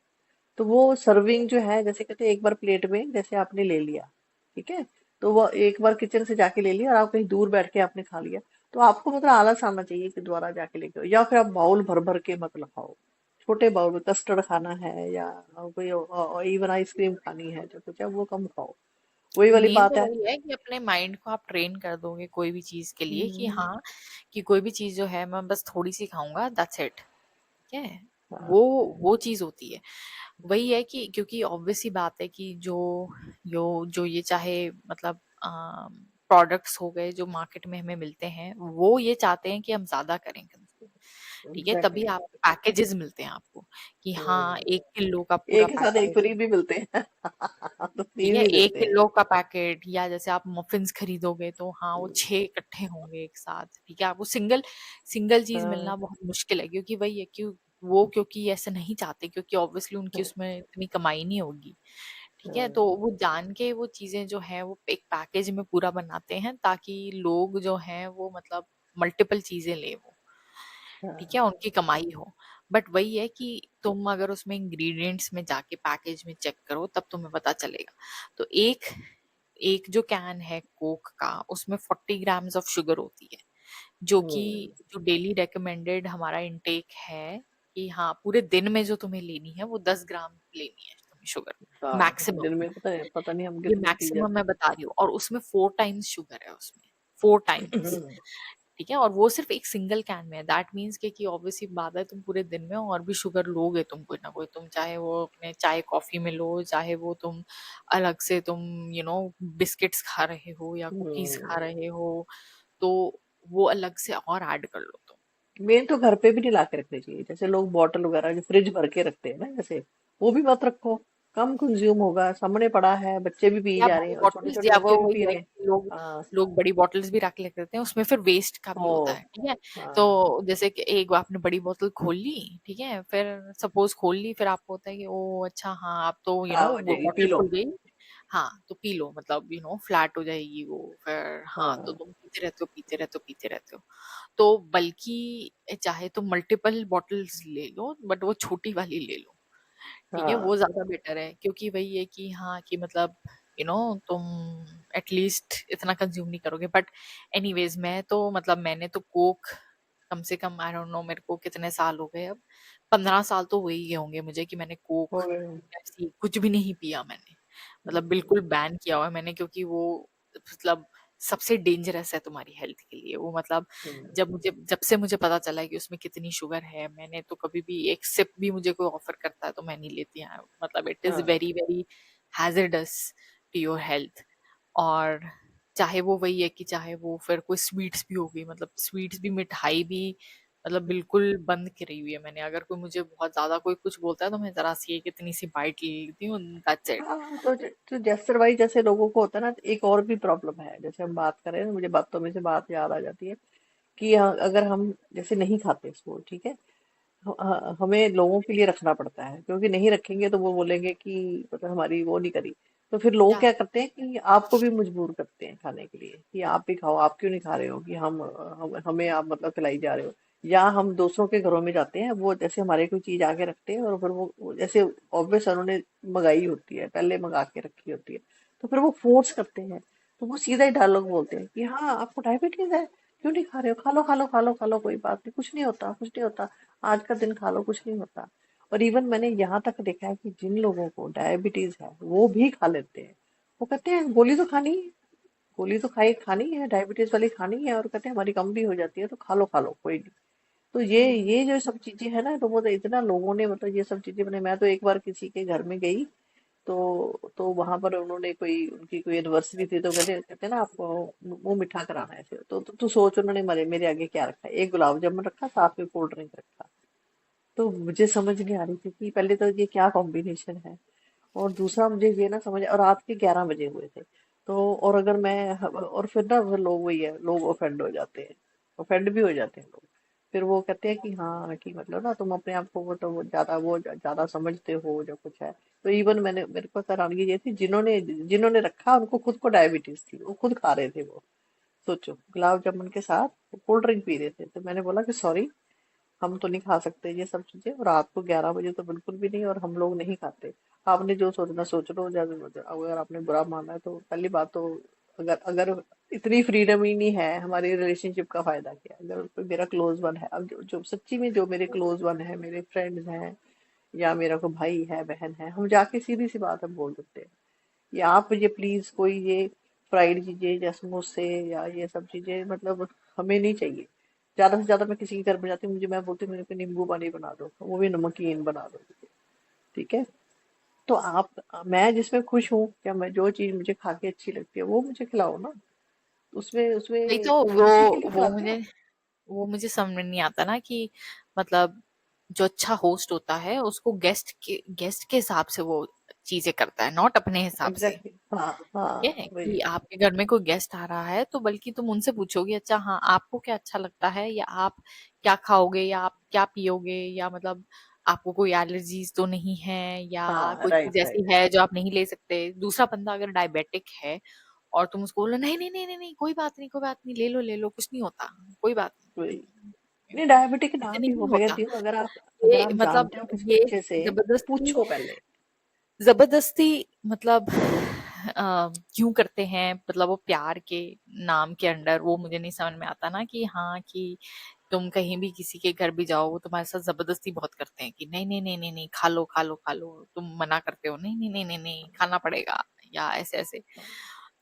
तो वो सर्विंग जो है, जैसे कहते हैं एक बार प्लेट में जैसे आपने ले लिया, ठीक है, तो वो एक बार किचन से जाके ले लिया और आप कहीं दूर बैठ के आपने खा लिया, तो आपको मतलब आलस आना चाहिए कि दोबारा जाके लेके आओ, या फिर आप बाउल भर भर के मत खाओ। छोटे बाउल में कस्टर्ड खाना है या कोई इवन आइसक्रीम खानी है, जो कुछ है वो कम खाओ। वही वाली मेन बात तो है। वही है कि अपने माइंड को आप ट्रेन कर दोगे कोई भी चीज के लिए कि हम्म। हाँ कि कोई भी चीज जो है मैं बस थोड़ी सी खाऊंगा, दैट्स इट। ठीक है, वो हाँ। वो चीज होती है। वही है कि क्योंकि ऑब्वियस सी बात है कि जो ये चाहे मतलब प्रोडक्ट्स हो गए जो मार्केट में हमें मिलते हैं, वो ये चाहते हैं कि हम ज्यादा करें consume। ठीक है, तभी एग्जैक्टली। आप पैकेजेस मिलते हैं आपको कि हाँ हम्म। 1 किलो का पूरा एक के साथ एक पैकेट। फ्री भी मिलते हैं। तो ठीक फ्री है, भी एक देते हैं। किलो का पैकेट, या जैसे आप मफिन्स खरीदोगे तो हाँ वो हम्म। 6 इकट्ठे होंगे एक साथ। ठीक है, आपको सिंगल सिंगल चीज मिलना हाँ। बहुत मुश्किल है, क्योंकि वही है कि वो क्योंकि ऐसे नहीं चाहते, क्योंकि ऑब्वियसली उनकी उसमें इतनी कमाई नहीं होगी। ठीक है, तो हाँ। वो जान के वो चीजें जो है वो एक पैकेज में पूरा बनाते हैं ताकि लोग जो हैं वो मतलब मल्टीपल चीजें ले वो। ठीक है, हाँ। उनकी कमाई हो। बट वही है कि तुम अगर उसमें इंग्रेडिएंट्स में जाके पैकेज में चेक करो तब तुम्हें पता चलेगा। तो एक एक जो कैन है कोक का उसमें 40 ग्राम्स ऑफ शुगर होती है, जो कि हम्म। जो डेली रेकमेंडेड हमारा इनटेक है कि हाँ पूरे दिन में जो तुम्हें लेनी है वो 10 ग्राम लेनी है तुम्हें शुगर, मैक्सिमम। दिन में पता नहीं हम ये कितनी पी मैक्सिमम जाते मैं बता रही हूँ, और उसमें 4 टाइम्स शुगर है उसमें, 4 टाइम्स। हैं। ठीक है, और वो सिर्फ एक सिंगल कैन में है। दैट मीन्स कि ऑब्वियसली बात है, तुम पूरे दिन में और भी शुगर लोगे तुम कोई ना कोई, तुम चाहे वो अपने चाय कॉफी में लो, चाहे वो तुम अलग से तुम बिस्किट्स खा रहे हो या कुकीज खा हम्म। रहे हो, तो वो अलग से और ऐड कर लो तुम। मेन तो घर पे भी नहीं ला के रखनी चाहिए, जैसे लोग बॉटल वगैरह जो फ्रिज भर के रखते हैं ना, जैसे वो भी मत रखो। कम कंज्यूम होगा, सामने पड़ा है, बच्चे भी पी या जा रहे बड़ी हैं और छोटे बॉटल्स, छोटे या वो बच्चे भी वही पी है रहे हैं। कि लोग हाँ। लोग बड़ी बॉटल्स भी रख लेते हैं, उसमें फिर वेस्ट का भी ओ। होता है, ठीक है। हाँ। तो जैसे कि एक बार आपने बड़ी बोतल खोल ली, ठीक है, फिर सपोज खोल ली, फिर आपको होता है कि ओ अच्छा हाँ, आप तो खराब हो वो जाएगी, पी बॉटल लो। खुल गई, हाँ तो पी लो, मतलब फ्लैट हो जाएगी वो, फिर हाँ तो हाँ। तुम पीते रहते हो, पीते रहते हो, पीते रहते हो। तो बल्कि चाहे तो मल्टीपल बॉटल्स ले लो, बट वो छोटी वाली ले लो, ठीक है, वो हाँ। ज्यादा बेटर है, क्योंकि वही है कि हाँ कि मतलब तुम एटलीस्ट इतना कंज्यूम नहीं करोगे। बट एनीवेज, मैं तो मतलब मैंने तो कोक कम से कम, आई डोंट नो मेरे को कितने साल हो गए अब, 15 साल तो हो ही गए होंगे मुझे कि मैंने कोक, हो गए। पेप्सी कुछ भी नहीं पिया मैंने, मतलब बिल्कुल बैन किया हुआ है मैंने, क्योंकि वो मतलब सबसे डेंजरस है तुम्हारी हेल्थ के लिए वो, मतलब हम्म। जब से मुझे पता चला है कि उसमें कितनी शुगर है, मैंने तो कभी भी एक सिप भी मुझे कोई ऑफर करता है तो मैं नहीं लेती है, मतलब इट इज हाँ। Very very hazardous to your health. और चाहे वो वही है कि चाहे वो फिर कोई स्वीट्स भी हो गई, मतलब स्वीट्स भी, मिठाई भी, मतलब बिल्कुल बंद करी हुई है मैंने। अगर कोई मुझे बहुत ज्यादा कोई कुछ बोलता है तो मैं जरा सी एक इतनी सी बाइट ले लेती हूँ, दैट्स इट। हाँ, तो जैसे भाई, जैसे लोगों को होता है ना, तो एक और भी प्रॉब्लम है, जैसे हम बात करें ना, मुझे बातों में से बात याद आ जाती है कि अगर हम जैसे नहीं खाते इसको, ठीक है, हमें लोगों के लिए रखना पड़ता है, क्योंकि नहीं रखेंगे तो वो बोलेंगे कि मतलब हमारी वो नहीं करी। तो फिर लोग या क्या करते हैं कि आपको भी मजबूर करते हैं खाने के लिए, कि आप भी खाओ, आप क्यों नहीं खा रहे हो, कि हम हमें आप मतलब खिलाई जा रहे हो। या हम दूसरों के घरों में जाते हैं, वो जैसे हमारे कोई चीज आगे रखते हैं और फिर वो जैसे ऑब्वियस उन्होंने मंगाई होती है, पहले मंगा के रखी होती है, तो फिर वो फोर्स करते हैं। तो वो सीधा ही डायलॉग बोलते हैं कि हाँ, आपको डायबिटीज है, क्यों नहीं खा रहे हो, खा लो, खा लो, खा लो, खा लो, कोई बात नहीं, कुछ नहीं होता, कुछ नहीं होता, आज का दिन खा लो, कुछ नहीं होता। और इवन मैंने यहाँ तक देखा है कि जिन लोगों को डायबिटीज है वो भी खा लेते हैं। वो कहते हैं गोली तो खानी है, गोली तो खानी है, डायबिटीज वाली खानी है, और कहते हैं हमारी कम भी हो जाती है, तो खा लो, कोई नहीं। तो ये जो सब चीजें है ना, तो वो तो इतना लोगों ने मतलब ये सब चीजें बने। मैं तो एक बार किसी के घर में गई, तो वहां पर उन्होंने कोई उनकी कोई एनिवर्सरी थी, तो कहते कहते ना आपको मुंह मीठा कराना है फिर, तो तू सोच उन्होंने मेरे मेरे आगे क्या रखा, एक गुलाब जामुन रखा, साथ में कोल्ड ड्रिंक रखा। तो मुझे समझ नहीं आ रही थी कि पहले तो ये क्या कॉम्बिनेशन है, और दूसरा मुझे ये ना समझ, और रात के 11 बजे हुए थे। तो और अगर मैं, और फिर ना वो लोग, वही है, लोग ऑफेंड हो जाते हैं, ऑफेंड भी हो जाते हैं लोग। फिर वो कहते हैं कि हाँ, कि मतलब ना तुम अपने आप को वो ज्यादा समझते हो जो कुछ है। तो इवन मेरे को हैरानगी ये थी, जिन्होंने जिन्होंने रखा उनको खुद को डायबिटीज थी, वो खुद खा रहे थे वो। सोचो, गुलाब जामुन के साथ कोल्ड ड्रिंक पी रहे थे। तो मैंने बोला कि सॉरी, हम तो नहीं खा सकते ये सब चीजें, और रात को 11 बजे तो बिल्कुल भी नहीं, और हम लोग नहीं खाते। आपने जो सोचना सोच लो, अगर आपने बुरा माना है तो पहली बात तो, अगर अगर इतनी फ्रीडम ही नहीं है, हमारी रिलेशनशिप का फायदा क्या है? अगर कोई मेरा क्लोज वन है, अब जो सच्ची में जो मेरे क्लोज वन है, मेरे फ्रेंड्स हैं, या मेरा कोई भाई है, बहन है, हम जाके सीधी सी बात हम बोल देते हैं, या आप ये प्लीज कोई ये फ्राइड चीजें या समोसे या ये सब चीजें मतलब हमें नहीं चाहिए। ज्यादा से ज्यादा मैं किसी के घर में जाती हूँ, मुझे मैं बोलती हूँ मेरे को नींबू पानी बना दो, वो भी नमकीन बना दो, ठीक है। तो आप, मैं जिसमें खुश हूँ, क्या मैं जो चीज मुझे खा के अच्छी लगती है वो मुझे खिलाओ ना। उसमें नहीं उसमें तो वो उसी के लिए वो खिलाते मुझे हैं। वो मुझे समझ में नहीं आता ना कि मतलब जो अच्छा होस्ट होता है उसको गेस्ट के हिसाब से वो चीजें करता है, नॉट अपने हिसाब से। एग्जैक्टली, हाँ ये हाँ, है वही। कि आपके घर में कोई गेस्ट आ रहा है तो बल्कि तुम उनसे पूछोगे, अच्छा हाँ आपको क्या अच्छा लगता है, या आप क्या खाओगे, या आप क्या पियोगे, या मतलब आपको कोई एलर्जीज तो नहीं है, या हाँ, कोई चीज राइट ऐसी राइट। है जो आप नहीं ले सकते। दूसरा बंदा अगर डायबिटिक है और तुम उसको बोलो नहीं नहीं नहीं नहीं नहीं, कोई बात नहीं, कोई बात नहीं, ले लो ले लो, कुछ नहीं होता, कोई बात वही। नहीं, नहीं, डायबिटिक ना ऐसे भी नहीं हो, मैं होता। कहती हूँ, अगर ये आप मतलब जानते हो किसी को ये अच्छे से, तो जबरदस्ती पूछो पहले। जबरदस्ती मतलब क्यों करते हैं, मतलब वो प्यार के नाम के अंडर, वो मुझे नहीं समझ में आता ना कि हाँ कि तुम कहीं भी किसी के घर भी जाओ वो तुम्हारे साथ जबरदस्ती बहुत करते हैं कि नहीं नहीं नहीं नहीं नहीं, खा लो खा लो खा लो, तुम मना करते हो नहीं नहीं नहीं नहीं नहीं खाना पड़ेगा, या ऐसे ऐसे।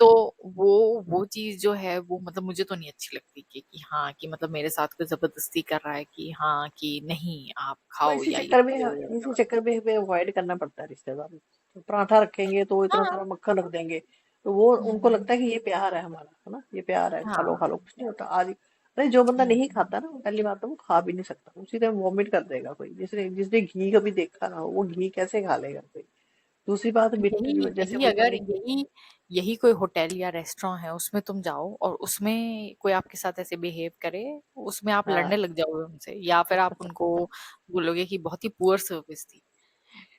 तो वो चीज जो है वो मतलब मुझे तो नहीं अच्छी लगती कि हाँ कि मतलब मेरे साथ कोई जबरदस्ती कर रहा है कि हाँ कि नहीं आप तो खाओ इसी या ये चक्कर में करो या इसी whatever। चक्कर में हमें अवॉइड करना पड़ता है रिश्तेदारों को। तो पराठा रखेंगे तो इतना हाँ। सारा मक्खन रख देंगे, तो वो उनको हम्म। लगता है कि ये प्यार है हमारा, है ना, ये प्यार है, खा लो हाँ। कुछ नहीं होता आज। अरे जो बंदा नहीं हम्म। खाता ना, वो पहली बात तो वो खा भी नहीं सकता, उसी टाइम वॉमिट कर देगा कोई, जिसने जिसने घी कभी देखा ना हो, वो घी कैसे खा लेगा कोई। दूसरी बात यही मिट्टी जैसे यही वही अगर मैंने। यही यही कोई होटल या रेस्टोरेंट है उसमें तुम जाओ और उसमें कोई आपके साथ ऐसे बिहेव करे, उसमें आप लड़ने हाँ। लग जाओगे उनसे या फिर आप उनको बोलोगे कि बहुत ही पुअर सर्विस थी।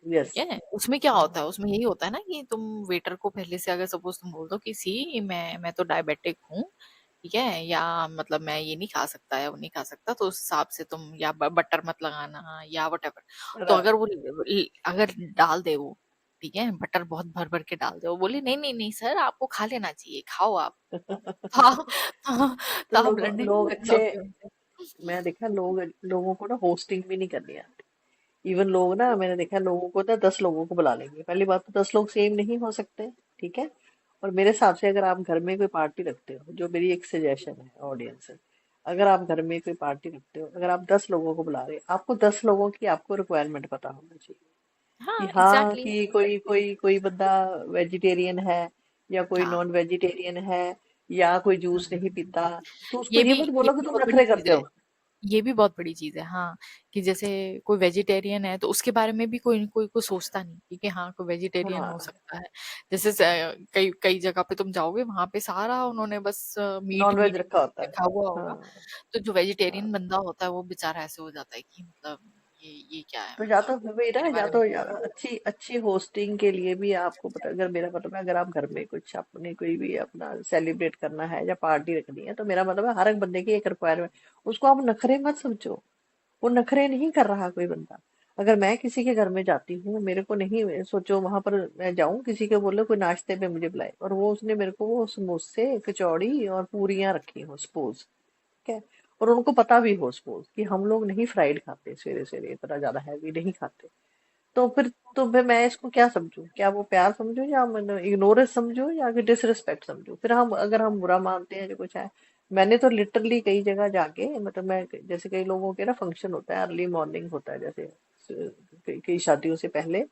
यस। ठीक है, उसमें क्या होता है, उसमें यही होता है ना कि तुम वेटर को पहले से अगर सपोज तुम बोल दो कि सी मैं तो डायबिटिक हूँ, ठीक है, या मतलब मैं ये नहीं खा सकता या वो नहीं खा सकता, तो उस हिसाब से तुम या बटर मत लगाना या वट। तो अगर वो अगर डाल दे वो, ठीक है, बटर बहुत भर भर के डाल दे, वो बोले नहीं नहीं नहीं सर आपको खा लेना चाहिए, खाओ आप। तो तो आप लड़ने नहीं लोग लग अच्छे, जाओगे उनसे। मैं देखा लोगों को ना होस्टिंग भी नहीं करनी आती। इवन लोग ना, मैंने देखा लोगों को ना 10 लोगों को बुला लेंगे। पहली बात तो 10 लोग सेम नहीं हो सकते, ठीक है। और मेरे हिसाब से अगर आप घर में कोई पार्टी रखते हो, जो मेरी एक सजेशन है ऑडियंस से, अगर आप घर में कोई पार्टी रखते हो, अगर आप 10 लोगों को बुला रहे हो, आपको 10 लोगों की आपको रिक्वायरमेंट पता होना चाहिए। कि हाँ हाँ एग्जैक्टली। कि कोई कोई कोई बंदा वेजिटेरियन है, या कोई हाँ। नॉन वेजिटेरियन है, या कोई जूस नहीं हम्म। पीता, तो उसको ये मत ये बोलो कि भी तुम बहुत बड़ी नखरे चीज करते है, हो। ये भी बहुत बड़ी चीज है। हाँ, कि जैसे कोई वेजिटेरियन है तो उसके बारे में भी कोई कोई कोई सोचता नहीं कि हाँ कोई वेजिटेरियन हो हाँ। सकता है। जैसे कई कई जगह पे तुम जाओगे वहां पे सारा उन्होंने बस मीट नॉन वेज मीट रखा होता है। लिखा हुआ होगा। हाँ। तो जो हाँ। वेजिटेरियन बंदा होता है वो बेचारा ऐसे हो जाता है कि मतलब ये क्या है, तो या तो मतलब वही ना, मेरे या बारे में तो क्या बोल रहे अच्छी अच्छी होस्टिंग के लिए भी आपको पता, अगर मेरा मतलब है, अगर आप घर में कुछ अपने कोई भी अपना सेलिब्रेट करना है या पार्टी रखनी है, तो मेरा मतलब है हर एक बंदे की एक रिक्वायरमेंट। उसको आप नखरे मत समझो, वो नखरे नहीं कर रहा कोई बंदा। अगर मैं किसी के घर में जाती हूँ, मेरे को नहीं सोचो वहां पर मैं जाऊं किसी के, बोले कोई नाश्ते पे मुझे बुलाए, और वो उसने मेरे को वो समोसे कचौड़ी और पूरियां रखी हो सपोज, ठीक है, और उनको पता भी हो सपोज कि हम लोग नहीं फ्राइड खाते, सवेरे सवेरे इतना ज्यादा हैवी नहीं खाते, तो फिर मैं इसको क्या समझूं, क्या वो प्यार समझूं, या मैं इग्नोरेंस समझूं, या कि डिसरिस्पेक्ट समझूं। फिर हम अगर हम बुरा मानते हैं जो कुछ है, मैंने तो लिटरली कई जगह जाके, मतलब मैं जैसे कई लोगों के ना फंक्शन होता है, अर्ली मॉर्निंग होता है, जैसे कई शादियों से पहले,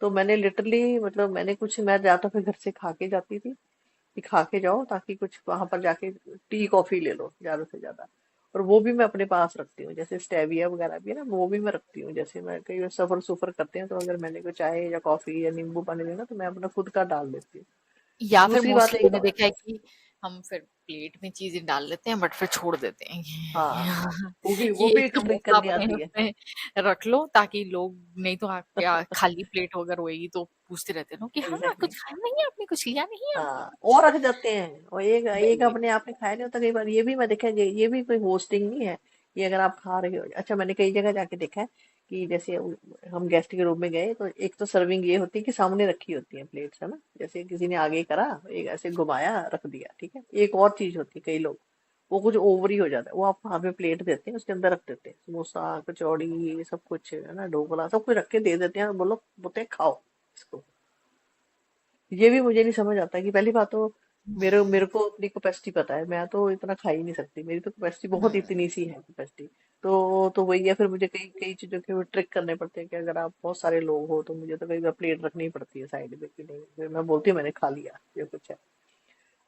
तो मैंने लिटरली मतलब मैंने कुछ, मैं ज्यादा फिर घर से खा के जाती थी कि खा के जाओ ताकि कुछ वहां पर जाके टी कॉफी ले लो ज्यादा से ज्यादा। और वो भी मैं अपने पास रखती हूँ, जैसे स्टेविया वगैरह भी है ना, वो भी मैं रखती हूँ। जैसे मैं कई बार सफर सुफर करते हैं, तो अगर मैंने कोई चाय या कॉफी या नींबू पानी लेना, तो मैं अपना खुद का डाल देती हूँ। या फिर दूसरी बात मोस्टली एक मैंने और। देखा है कि हम फिर प्लेट में चीजें डाल लेते हैं बट फिर छोड़ देते हैं हाँ, वो कि भी एक एक समोसा करनी अपने आती है। उसमें रख लो ताकि लोग, नहीं तो आपके खाली प्लेट अगर होएगी तो पूछते रहते हैं ना कि हाँ एग्जैक्टली। कुछ खाया नहीं है आपने, कुछ लिया नहीं है आपने। हाँ, और रख जाते हैं, और एक वही एक वही। अपने आपने खाया नहीं होता कई बार, ये भी मैं देखा, ये भी कोई होस्टिंग नहीं है। ये अगर आप खा रहे हो, अच्छा मैंने कई जगह जाके देखा है कि जैसे हम गेस्ट के रूम में गए, तो एक तो सर्विंग ये होती है कि सामने रखी होती है प्लेट्स, है ना, जैसे किसी ने आगे करा, एक ऐसे घुमाया रख दिया, ठीक है। एक और चीज होती है, कई लोग वो कुछ ओवर ही हो जाता है, वो आप वहां पे प्लेट देते हैं, उसके अंदर रख देते हैं समोसा कचौड़ी, ये सब कुछ है ना, ढोकला सब कुछ रख के दे देते हैं, और बोलो बोलते हैं खाओ इसको। ये भी मुझे नहीं समझ आता कि पहली बात तो मेरे मेरे को अपनी कैपेसिटी पता है, मैं तो इतना खा ही नहीं सकती, मेरी तो कैपेसिटी बहुत हम्म। इतनी सी है कैपेसिटी। तो वही है, फिर मुझे कई कई चीजों के ट्रिक करने पड़ते हैं कि अगर आप बहुत सारे लोग हो, तो मुझे तो कई बार प्लेट रखनी पड़ती है साइड में कि नहीं, फिर मैं बोलती हूँ मैंने खा लिया, ये कुछ है।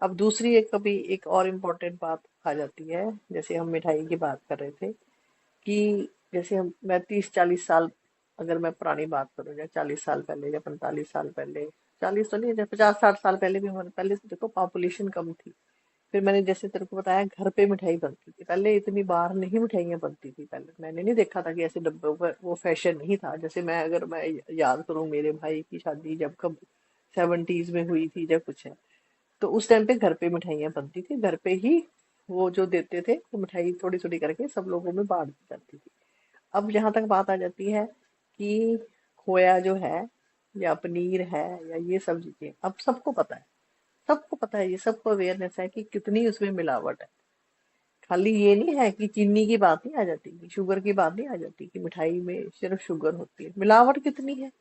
अब दूसरी एक कभी एक और इम्पोर्टेंट बात आ जाती है, जैसे हम मिठाई की बात कर रहे थे, कि जैसे मैं 30-40 साल, अगर मैं पुरानी बात करूँ, या 40 साल पहले या 45 साल पहले, 40 तो नहीं, 50-60 साल पहले भी, हमारे पहले से देखो पॉपुलेशन कम थी। फिर मैंने जैसे तेरे को बताया, घर पे मिठाई बनती थी पहले, इतनी बार नहीं मिठाइयाँ बनती थी पहले, मैंने नहीं देखा था कि ऐसे डब्बों पर, वो फैशन नहीं था। जैसे मैं अगर मैं याद करूँ, मेरे भाई की शादी जब कब 70s में हुई थी जब कुछ है, तो उस टाइम पे घर पे मिठाइयाँ बनती थी, घर पे ही वो जो देते थे, वो मिठाई थोड़ी थोड़ी करके सब लोगों में बांट दी जाती थी। अब जहां तक बात आ जाती है कि खोया जो है, या पनीर है, या ये सब चीजें, अब सबको पता है, सबको पता है, ये सबको अवेयरनेस है कि कितनी उसमें मिलावट है। खाली ये नहीं है कि चीनी की बात नहीं आ जाती, कि शुगर की बात नहीं आ जाती, कि मिठाई में सिर्फ शुगर होती है, मिलावट कितनी है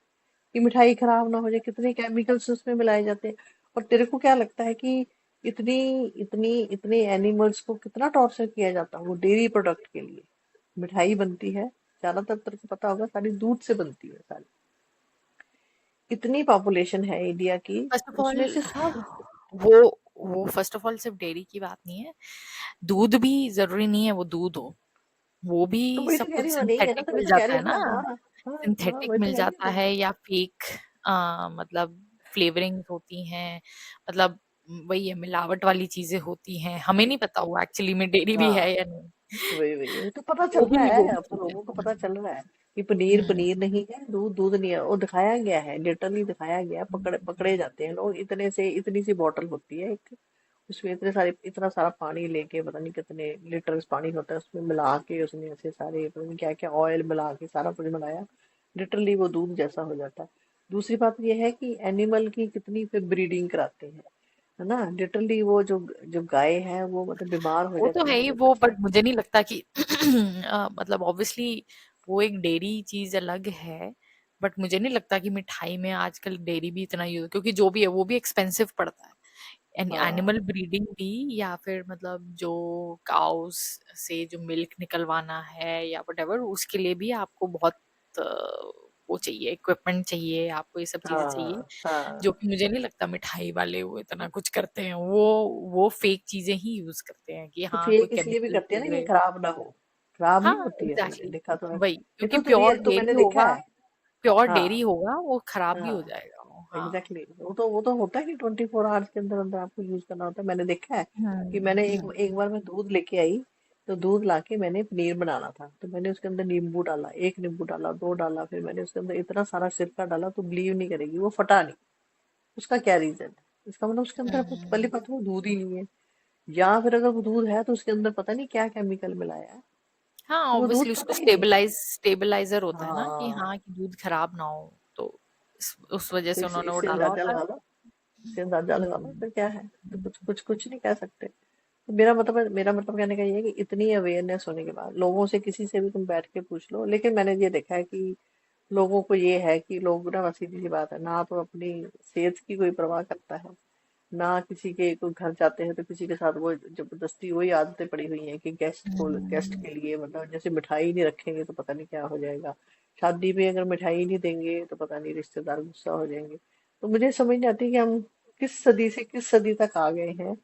कि मिठाई खराब ना हो जाए, कितने केमिकल्स उसमें मिलाए जाते हैं। और तेरे को क्या लगता है कि इतनी इतनी इतने एनिमल्स को कितना टॉर्चर किया जाता है वो डेयरी प्रोडक्ट के लिए? मिठाई बनती है, ज्यादातर तेरे को पता होगा सारी दूध से बनती है सारी। इतनी पॉपुलेशन है इंडिया की, फर्स्ट ऑफ ऑल उसमें से सब। वो वो फर्स्ट ऑफ ऑल सिर्फ डेयरी की बात नहीं है। दूध भी जरूरी नहीं है वो दूध हो, वो भी तो वही तो सब कह रही कुछ हूँ, नहीं है ना, सिंथेटिक तभी मिल तो कह जाता रही है हूँ ना। मैं। हाँ हाँ हाँ, सिंथेटिक वही तो मिल कह रही हूँ जाता मैं। है या फेक मतलब फ्लेवरिंग होती हैं, मतलब वही है, मिलावट वाली चीजें होती हैं, हमें नहीं पता वो एक्चुअली में डेयरी भी है हाँ, या नहीं। वही तो पता चल वो रहा भी वो है, भी अब तो ठीक है। लोगों को पता चल रहा है कि पनीर हम्म पनीर नहीं है, दूध दूध नहीं है। वो दिखाया गया है, लिटरली दिखाया गया है, पकड़े पकड़े हम्म जाते हैं लोग। इतने से इतनी सी बॉटल होती है एक, उसमें इतना सारा पानी लेके, पता नहीं कितने लीटर्स पानी होता है उसमें मिला के, उसने ऐसे सारे पता नहीं क्या क्या ऑयल मिला के सारा कुछ बनाया, लिटरली वो दूध जैसा हो जाता है। दूसरी बात ये है कि एनिमल की कितनी फिर ब्रीडिंग कराते हैं, है ना? लिटरली वो जो जो गाय है वो मतलब बीमार हो वो तो जाती है है ही जब वो, बच्चा। बट मुझे नहीं लगता कि मतलब ऑब्वियसली वो एक डेयरी चीज अलग है, बट मुझे नहीं लगता कि मिठाई में आजकल डेयरी भी इतना यूज, क्योंकि जो भी है वो भी एक्सपेंसिव पड़ता है। हाँ एनिमल ब्रीडिंग भी, या फिर मतलब जो काउस से जो मिल्क निकलवाना है या वटेवर, उसके लिए भी आपको बहुत अ, वो चाहिए, इक्विपमेंट चाहिए, आपको ये सब चीजें चाहिए, हाँ जो हाँ। कि मुझे नहीं लगता मिठाई वाले वो इतना कुछ करते हैं। वो फेक चीजें ही यूज करते हैं कि तो हाँ कोई फेक इसलिए भी केमिकल करते हैं ना कि फ्लेवर। खराब ना हो। खराब नहीं हाँ होती है, तुमने एग्जैक्टली, देखा तो है। वही, ये क्योंकि तो प्योर रियल तो डेयरी मैंने देखा होगा, है। प्योर हाँ डेयरी होगा, वो खराब भी हो हाँ, जाएगा वो, हाँ। Exactly exactly। वो तो होता है कि 24 आवर्स के अंदर अंदर आपको यूज करना होता है। मैंने देखा है कि मैंने एक हम्म एक बार मैं दूध लेके आई, तो दूध लाके मैंने पनीर बनाना था, तो मैंने उसके अंदर नींबू डाला, एक नींबू डाला, दो डाला, फिर मैंने उसके अंदर इतना सारा सिरका डाला, तो बिलीव नहीं करेगी वो फटा नहीं। उसका क्या रीजन है? इसका मतलब उसके अंदर पहली हम्म बात तो वो दूध ही नहीं है, या फिर अगर वो दूध है तो उसके अंदर पता नहीं क्या केमिकल मिलाया है, हाँ कि वो ऑब्वियसली दूध उसको फटा ही नहीं। स्टेबलाइजर होता है ना, कि हाँ, हाँ कि दूध खराब ना हो, तो उस वजह तो से उन्होंने वो इससे डाला अंदाजा होता है। लगा लो, इससे अंदाजा लगा लो हम्म फिर क्या है। तो कुछ नहीं कह सकते। तो मेरा मतलब कहने का ये है कि इतनी अवेयरनेस होने के बाद लोगों से, किसी से भी तुम बैठ के पूछ लो, लेकिन मैंने ये देखा है कि लोगों को ये है कि लोग ना, बस सीधी सी बात है ना, तो अपनी सेहत की कोई परवाह करता है ना, किसी के कोई घर जाते हैं तो किसी के साथ वो जबरदस्ती वही आदतें पड़ी हुई हैं कि गेस्ट हम्म के लिए मतलब जैसे मिठाई नहीं रखेंगे तो पता नहीं क्या हो जाएगा, शादी में अगर मिठाई नहीं देंगे तो पता नहीं रिश्तेदार गुस्सा हो जाएंगे। तो मुझे समझ नहीं आती कि हम किस सदी से किस सदी तक आ गए हैं,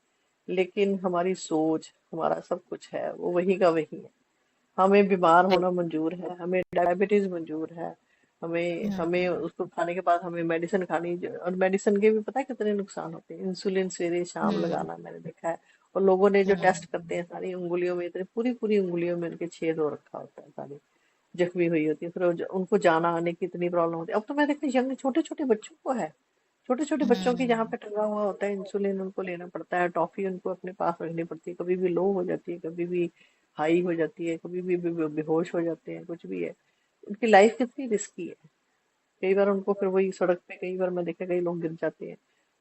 लेकिन हमारी सोच, हमारा सब कुछ है वो वही का वही है। हमें बीमार होना मंजूर है, हमें डायबिटीज मंजूर है, हमें हमें हम्म उसको खाने के बाद हमें मेडिसिन खानी, और मेडिसिन के भी पता है कितने नुकसान होते हैं। इंसुलिन सवेरे शाम हम्म लगाना मैंने देखा है। और लोगों ने जो टेस्ट करते हम्म हैं, सारी उंगलियों में, इतनी पूरी पूरी उंगलियों में उनके छेद हो रखा होता है, सारी जख्मी हुई होती है, फिर उनको जाना आने की इतनी प्रॉब्लम होती है। अब तो मैं देखती हूँ यंग छोटे छोटे बच्चों को है, छोटे छोटे बच्चों की जहाँ हम्म पे टंगा हुआ होता है इंसुलिन, उनको लेना पड़ता है, टॉफी उनको अपने पास रखनी पड़ती है, कभी भी लो हो जाती है, कभी भी हाई हो जाती है, कभी भी बेहोश हो जाते हैं, कुछ भी है। उनकी लाइफ कितनी रिस्की है। कई बार उनको फिर वही सड़क पे, कई बार मैं देखा कई लोग गिर जाते हैं,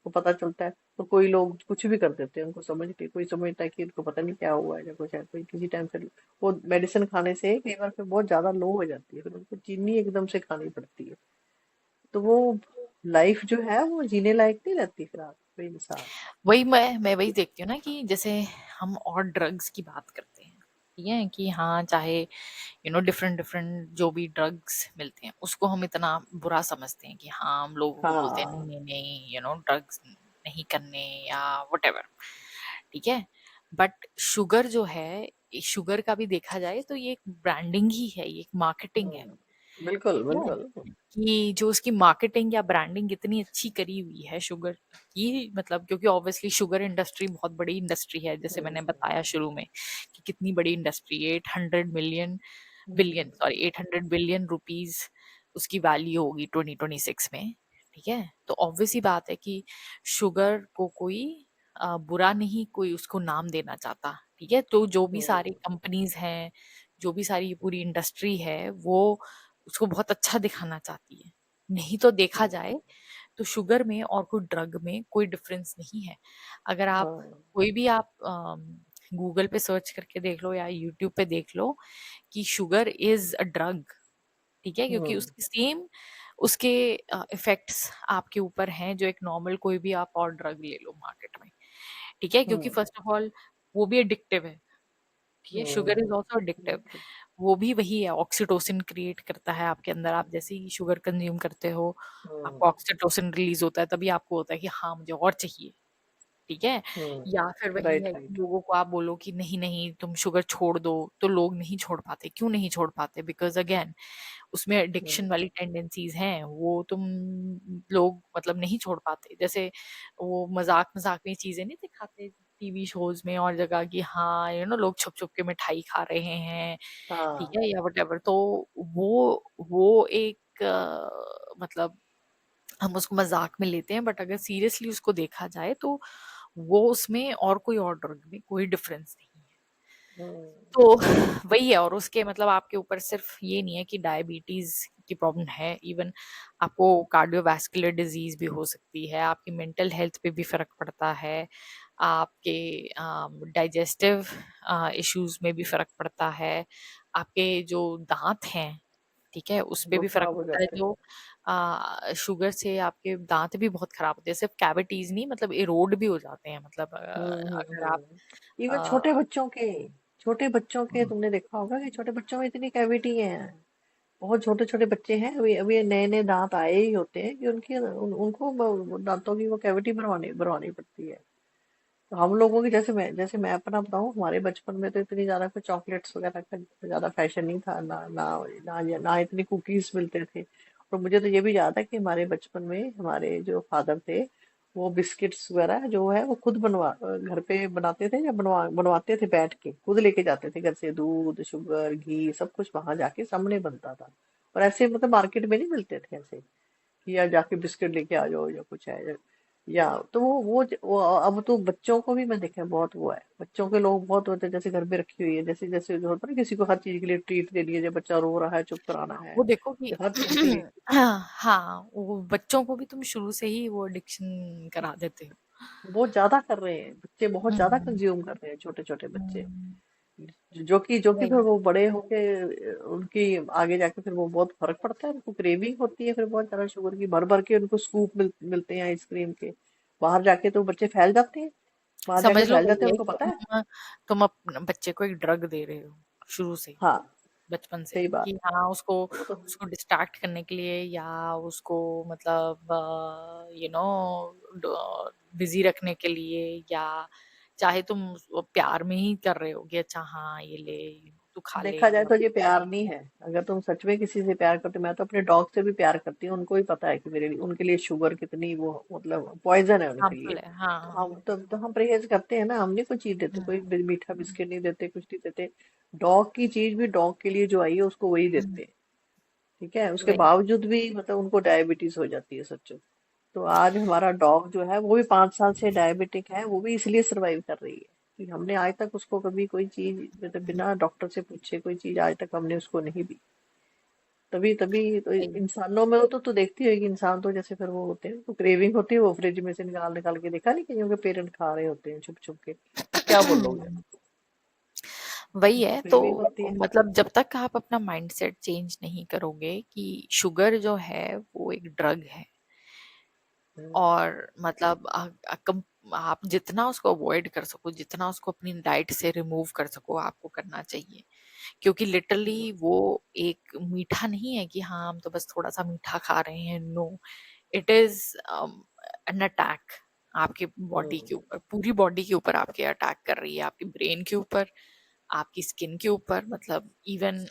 वो पता चलता है तो कोई लोग कुछ भी कर देते हैं, उनको समझ के कोई समझता है कि उनको पता नहीं क्या हुआ है या कुछ है, कोई किसी टाइम से वो मेडिसिन खाने से कई बार फिर बहुत ज्यादा लो हो जाती है, फिर उनको चीनी एकदम से खानी पड़ती है। तो वो लाइफ जो है वो जीने लायक नहीं रहती फिर आप कोई इंसान। वही मैं वही देखती हूँ ना, कि जैसे हम और ड्रग्स की बात करते हैं, ठीक है, कि हाँ चाहे डिफरेंट डिफरेंट जो भी ड्रग्स मिलते हैं उसको हम इतना बुरा समझते हैं कि हाँ हम लोगों को बोलते हैं हाँ नहीं नहीं नहीं, ड्रग्स नहीं करने या वटेवर, ठीक है। बट शुगर जो है, शुगर का भी देखा जाए तो ये एक ब्रांडिंग ही है, ये एक मार्केटिंग है, बिल्कुल ठीक है। बिल्कुल। कि जो उसकी मार्केटिंग या ब्रांडिंग इतनी अच्छी करी हुई है शुगर की, मतलब क्योंकि ऑब्वियसली शुगर इंडस्ट्री बहुत बड़ी इंडस्ट्री है, जैसे मैंने बताया शुरू में कि कितनी बड़ी इंडस्ट्री, 800 बिलियन रुपीज उसकी वैल्यू होगी 2026 में, ठीक है। तो ऑब्वियस ही बात है कि शुगर को कोई बुरा नहीं, कोई उसको नाम देना चाहता, ठीक है। तो जो भी सारी कंपनीज हैं, जो भी सारी पूरी इंडस्ट्री है, वो उसको बहुत अच्छा दिखाना चाहती है। नहीं तो देखा जाए तो शुगर में और कोई ड्रग में कोई डिफरेंस नहीं है। अगर आप हाँ कोई भी आप गूगल पे सर्च करके देख लो या यूट्यूब पे देख लो कि शुगर इज अ ड्रग, ठीक है, क्योंकि हम्म उसकी सेम उसके इफेक्ट्स आपके ऊपर हैं जो एक नॉर्मल कोई भी आप और ड्रग ले लो मार्केट में, ठीक है, क्योंकि हम्म। फर्स्ट ऑफ ऑल वो भी एडिक्टिव है, ठीक है, शुगर इज ऑल्सो एडिक्टिव। बिल्कुल। वो भी वही है, ऑक्सीटोसिन क्रिएट करता है आपके अंदर, आप जैसे ही शुगर कंज्यूम करते हो हम्म। आपको ऑक्सीटोसिन रिलीज होता है, तभी आपको होता है कि हाँ मुझे और चाहिए, ठीक है। या फिर वही राइट है कि राइट। लोगों को आप बोलो कि नहीं नहीं तुम शुगर छोड़ दो, तो लोग नहीं छोड़ पाते। क्यों नहीं छोड़ पाते? बिकॉज अगेन उसमें एडिक्शन हम्म। वाली टेंडेंसीज हैं, वो तुम लोग मतलब नहीं छोड़ पाते। जैसे वो मजाक मजाक में चीजें नहीं दिखाते टीवी शोज में और जगह की, हाँ लोग छुप छुप के मिठाई खा रहे हैं, ठीक हाँ। है, या वट, तो वो एक मतलब हम उसको मजाक में लेते हैं, बट अगर सीरियसली उसको देखा जाए तो वो उसमें और कोई और ड्रग में कोई डिफरेंस नहीं है। तो वही है, और उसके मतलब आपके ऊपर सिर्फ ये नहीं है कि डायबिटीज की प्रॉब्लम है, इवन आपको कार्डियोवैस्कुलर डिजीज भी हो सकती है, आपकी मेंटल हेल्थ पे भी फर्क पड़ता है, आपके डाइजेस्टिव इश्यूज में भी फर्क पड़ता है, आपके जो दांत हैं, ठीक है, उस पे वो भी फर्क खराब हो पड़ता है। जाते हैं। जो शुगर से आपके दांत भी बहुत खराब होते हैं, सिर्फ कैविटीज नहीं, मतलब इरोड भी हो जाते हैं, मतलब अगर आप इवन अ, छोटे बच्चों के तुमने देखा होगा कि छोटे बच्चों में इतनी कैविटी है। बहुत छोटे छोटे बच्चे हैं, अभी अभी नए नए दांत आए ही होते हैं कि उनको दांतों की वो कैविटी बनवानी बनवानी पड़ती है। तो हम लोगों की, जैसे मैं अपना बताऊं, हमारे बचपन में तो इतनी ज्यादा कोई चॉकलेट्स वगैरह का ज्यादा फैशन नहीं था, ना इतनी कुकीज मिलते थे। और मुझे तो ये भी याद है कि हमारे बचपन में हमारे जो फादर थे, वो बिस्किट्स वगैरह जो है वो खुद घर पे बनाते थे, या बनवाते थे, बैठ के खुद लेके जाते थे घर से, दूध शुगर घी सब कुछ वहां जाके सामने बनता था। और ऐसे मतलब मार्केट में नहीं मिलते थे ऐसे, कि या जाके बिस्किट लेके आ जाओ या कुछ है। या तो वो अब तो बच्चों को भी मैं देखा है, बहुत वो है, बच्चों के लोग बहुत होते हैं, जैसे घर में रखी हुई है, जैसे जैसे जो होता है ना, किसी को हर चीज के लिए ट्रीट दे दिया, जब बच्चा रो रहा है चुप कराना है, वो देखो कि या हर चीज के लिए। हाँ, वो बच्चों को भी तुम शुरू से ही वो एडिक्शन करा देते हो। बहुत ज्यादा कर रहे हैं बच्चे, बहुत ज्यादा हम्म, कंज्यूम कर रहे हैं छोटे छोटे बच्चे। हम्म, जो कि फिर वही। वो बड़े होके उनकी आगे जाके फिर वो बहुत फर्क पड़ता है, उनको क्रेविंग होती है फिर बहुत ज्यादा शुगर की, भर भर के उनको स्कूप मिलते हैं आइसक्रीम के। बाहर जाके तो बच्चे फैल जाते हैं, बाहर समझ जाके लो फैल जाते वही हैं, है उनको कि पता है। तुम अपने बच्चे को एक ड्रग दे रहे हो शुरू से ही, हाँ। बचपन से, सही कि बात। हाँ उसको वो तो उसको डिस्ट्रैक्ट करने के लिए, या उसको मतलब बिजी रखने के लिए, या चाहे तुम उसको प्यार में ही कर रहे हो कि अच्छा हाँ ये ले, तू खा ले, देखा जाए तो ये प्यार नहीं है। अगर तुम सच में किसी से प्यार करते हो, मैं तो अपने डॉग से भी प्यार करती हूँ, उनको भी पता है कि मेरे लिए, उनके लिए शुगर कितनी वो मतलब पॉइजन है उनके लिए। हार्मफुल है, हाँ तो हाँ। हम परहेज करते हैं ना, हम नहीं कोई चीज देते, कोई हम्म, मीठा बिस्किट नहीं देते, कुछ नहीं देते। डॉग की चीज भी डॉग के लिए जो आई है उसको वही हम्म, देते हैं। ठीक है, उसके वही। बावजूद भी मतलब उनको डायबिटीज हो जाती है सोचो। तो आज हमारा डॉग जो है वो भी 5 साल से डायबिटिक है, वो भी इसलिए सरवाइव कर रही है कि हमने आज तक उसको कभी कोई चीज मतलब बिना डॉक्टर से पूछे कोई चीज आज तक हमने उसको नहीं दी। तभी तभी तो वही। इंसानों में हो तो देखती होगी, इंसान तो जैसे फिर वो होते हैं तो क्रेविंग होती है, वो फ्रिज में से निकाल निकाल के, देखा नहीं कईयों के पेरेंट खा रहे होते हैं छुप छुप के, तो क्या बोलोगे? वही उनको है, तो क्रेविंग होती है। मतलब जब तक आप अपना माइंडसेट चेंज नहीं करोगे कि शुगर जो है वो एक ड्रग है, हम्म। और मतलब आप जितना उसको अवॉइड कर सको, जितना उसको अपनी डाइट से रिमूव कर सको, आपको करना चाहिए। क्योंकि लिटरली वो एक मीठा नहीं है कि हाँ हम तो बस थोड़ा सा मीठा खा रहे हैं, no, it is an attack आपके बॉडी के हम्म। ऊपर, पूरी बॉडी के ऊपर आपके अटैक कर रही है, आपके ब्रेन के ऊपर, आपकी स्किन के ऊपर, मतलब इवन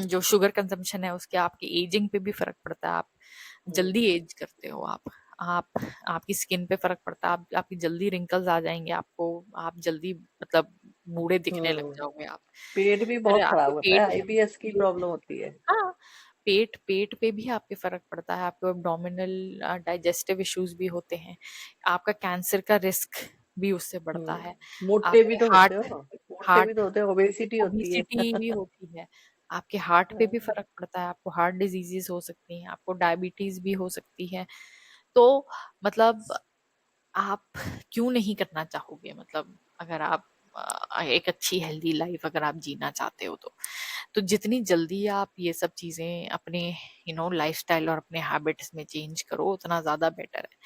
जो शुगर कंजम्पशन है उसके आपकी एजिंग पे भी फर्क पड़ता है। आप हम्म। जल्दी एज करते हो, आप आपकी स्किन पे फर्क पड़ता है, आपकी जल्दी रिंकल्स आ जाएंगे आपको, आप जल्दी मतलब बूढ़े दिखने लग हम्म। जाओगे आप। पेट भी अरे बहुत आपके खराब होता है, पेट आईबीएस की पेट प्रॉब्लम होती है। हाँ, पेट पेट पे भी आपके फर्क पड़ता है, आपको एब्डोमिनल डाइजेस्टिव इश्यूज भी होते हैं, आपका कैंसर का रिस्क भी उससे बढ़ता है, मोटे भी आपके तो होते हार्ट हो, मोटे भी हार्ट तो होते हो, ओबेसिटी होती है। ओबिसिटी भी होती है, आपके हार्ट पे भी फर्क पड़ता है, आपको हार्ट डिजीजेस हो सकती हैं, आपको डायबिटीज भी हो सकती है। तो मतलब आप क्यों नहीं करना चाहोगे, मतलब अगर आप एक अच्छी हेल्दी लाइफ अगर आप जीना चाहते हो तो जितनी जल्दी आप ये सब चीजें अपने लाइफस्टाइल और अपने हैबिट्स में चेंज करो उतना ज्यादा बेटर है।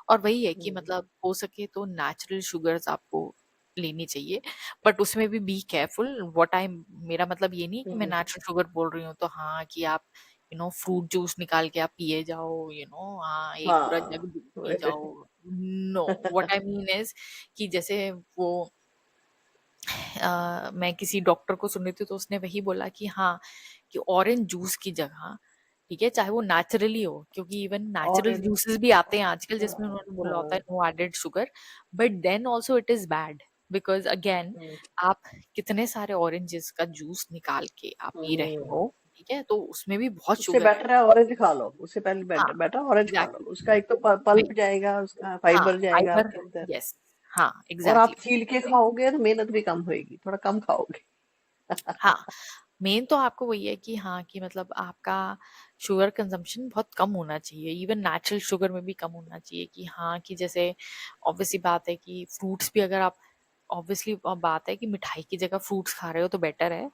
और वही है कि हम्म, मतलब हो सके तो नेचुरल शुगर्स आपको लेनी चाहिए, बट उसमें भी बी केयरफुल। व्हाट आई मेरा मतलब ये नहीं कि मैं हम्म, नेचुरल शुगर बोल रही हूँ तो हाँ कि आप फ्रूट जूस निकाल के आप पिए जाओ, हाँ एक पूरा जग हाँ। पी जाओ। No, what I mean is कि जैसे वो मैं किसी डॉक्टर को सुन रही थी तो उसने वही बोला कि हाँ कि ऑरेंज जूस की जगह, ठीक है, चाहे वो नेचुरली हो, क्योंकि इवन नेचुरल ऑरेंज। जूसेस भी आते हैं आजकल हाँ, जिसमें उन्होंने बोला होता है हाँ। No added sugar, but then also it is bad because again hmm, आप कितने सारे ऑरेंजेस का जूस निकाल के आप पी रहे हम्म। हो, ठीक है, तो उसमें भी बहुत उससे शुगर है। बेटर है ऑरेंज खा लो, उससे पहले हाँ, बेटर बेटर ऑरेंज खा लो, एग्जैक्टली, उसका एक तो पल्प जाएगा, उसका हाँ फाइबर जाएगा फाइबर, आपके अंदर। यस, हाँ और आप एग्जैक्टली। छील के खाओगे तो मेहनत भी कम होएगी, थोड़ा कम खाओगे। हाँ, मेन तो आपको वही है कि हाँ कि मतलब आपका शुगर कंजम्पशन बहुत कम होना चाहिए, इवन नेचुरल शुगर में भी कम होना चाहिए। कि हाँ कि जैसे ऑब्वियसली बात है कि फ्रूट्स भी अगर आप, ऑब्वियसली बात है कि मिठाई की जगह फ्रूट्स खा रहे हो तो बेटर है,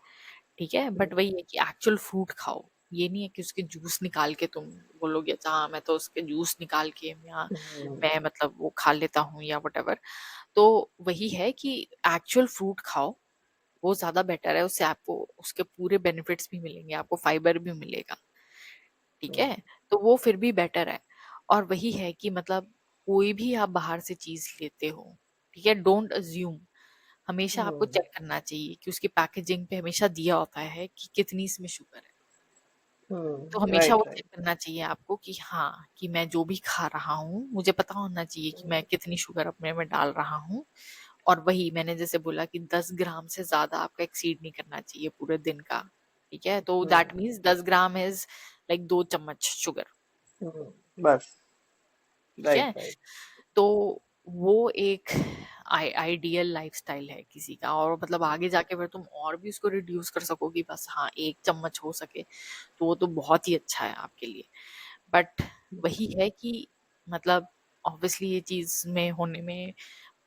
ठीक है, बट वही है कि एक्चुअल फ्रूट खाओ। ये नहीं है कि उसके जूस निकाल के तुम बोलोगे अच्छा हाँ मैं तो उसके जूस निकाल के या हम्म, मैं मतलब वो खा लेता हूँ या वट। तो वही है कि एक्चुअल फ्रूट खाओ, वो ज्यादा बेटर है, उससे आपको उसके पूरे बेनिफिट्स भी मिलेंगे, आपको फाइबर भी मिलेगा, ठीक हम्म, है, तो वो फिर भी बेटर है। और वही है कि मतलब कोई भी आप बाहर से चीज लेते हो, ठीक है, डोंट अज्यूम, हमेशा आपको हम्म, चेक करना चाहिए कि उसकी पैकेजिंग पे हमेशा दिया होता है कि कितनी इसमें शुगर है। तो हमेशा वो राइट, चेक राइट। करना चाहिए आपको कि हाँ कि मैं जो भी खा रहा हूँ मुझे पता होना चाहिए कि मैं कितनी शुगर अपने में डाल रहा हूँ। और वही मैंने जैसे बोला कि 10 ग्राम से ज्यादा आपका एक्सीड नहीं करना चाहिए पूरे दिन का, ठीक है, तो that hmm, means 10 gram is like 2 चम्मच शुगर, बस। ठीक राइट, है। राइट। तो वो एक आइडियल लाइफस्टाइल है किसी का, और मतलब आगे जाके फिर तुम और भी उसको रिड्यूस कर सकोगी, बस हाँ 1 चम्मच हो सके तो वो तो बहुत ही अच्छा है आपके लिए। बट वही है कि मतलब ऑब्वियसली ये चीज में होने में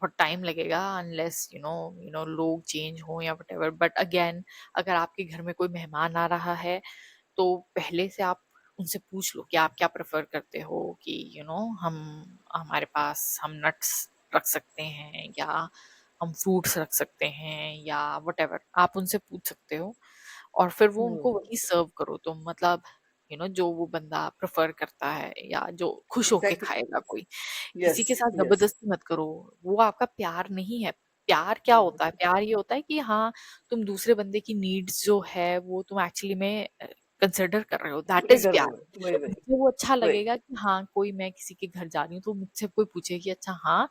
बहुत टाइम लगेगा अनलेस लोग चेंज हो या वटेवर, बट अगेन अगर आपके घर में कोई मेहमान आ रहा है तो पहले से आप उनसे पूछ लो कि आप क्या प्रेफर करते हो, कि हम हमारे पास हम नट्स रख सकते हैं या हम फ्रूट्स रख सकते हैं या वटेवर, आप उनसे पूछ सकते हो। और फिर वो उनको वही सर्व करो तुम, मतलब जो वो बंदा प्रेफर करता है या जो खुश होके एग्जैक्टली। खाएगा कोई, किसी यस, के साथ यस। जबरदस्ती मत करो। वो आपका प्यार नहीं है। प्यार क्या होता है? प्यार ये होता है कि हाँ तुम दूसरे बंदे की नीड्स जो है वो तुम एक्चुअली में कंसिडर कर रहे हो, दैट पूरी इज कर प्यार। रहे हो, वही, वही, मुझे वो अच्छा वही। लगेगा कि हाँ कोई मैं किसी के घर जा रही हूँ तो मुझसे कोई पूछे कि अच्छा हाँ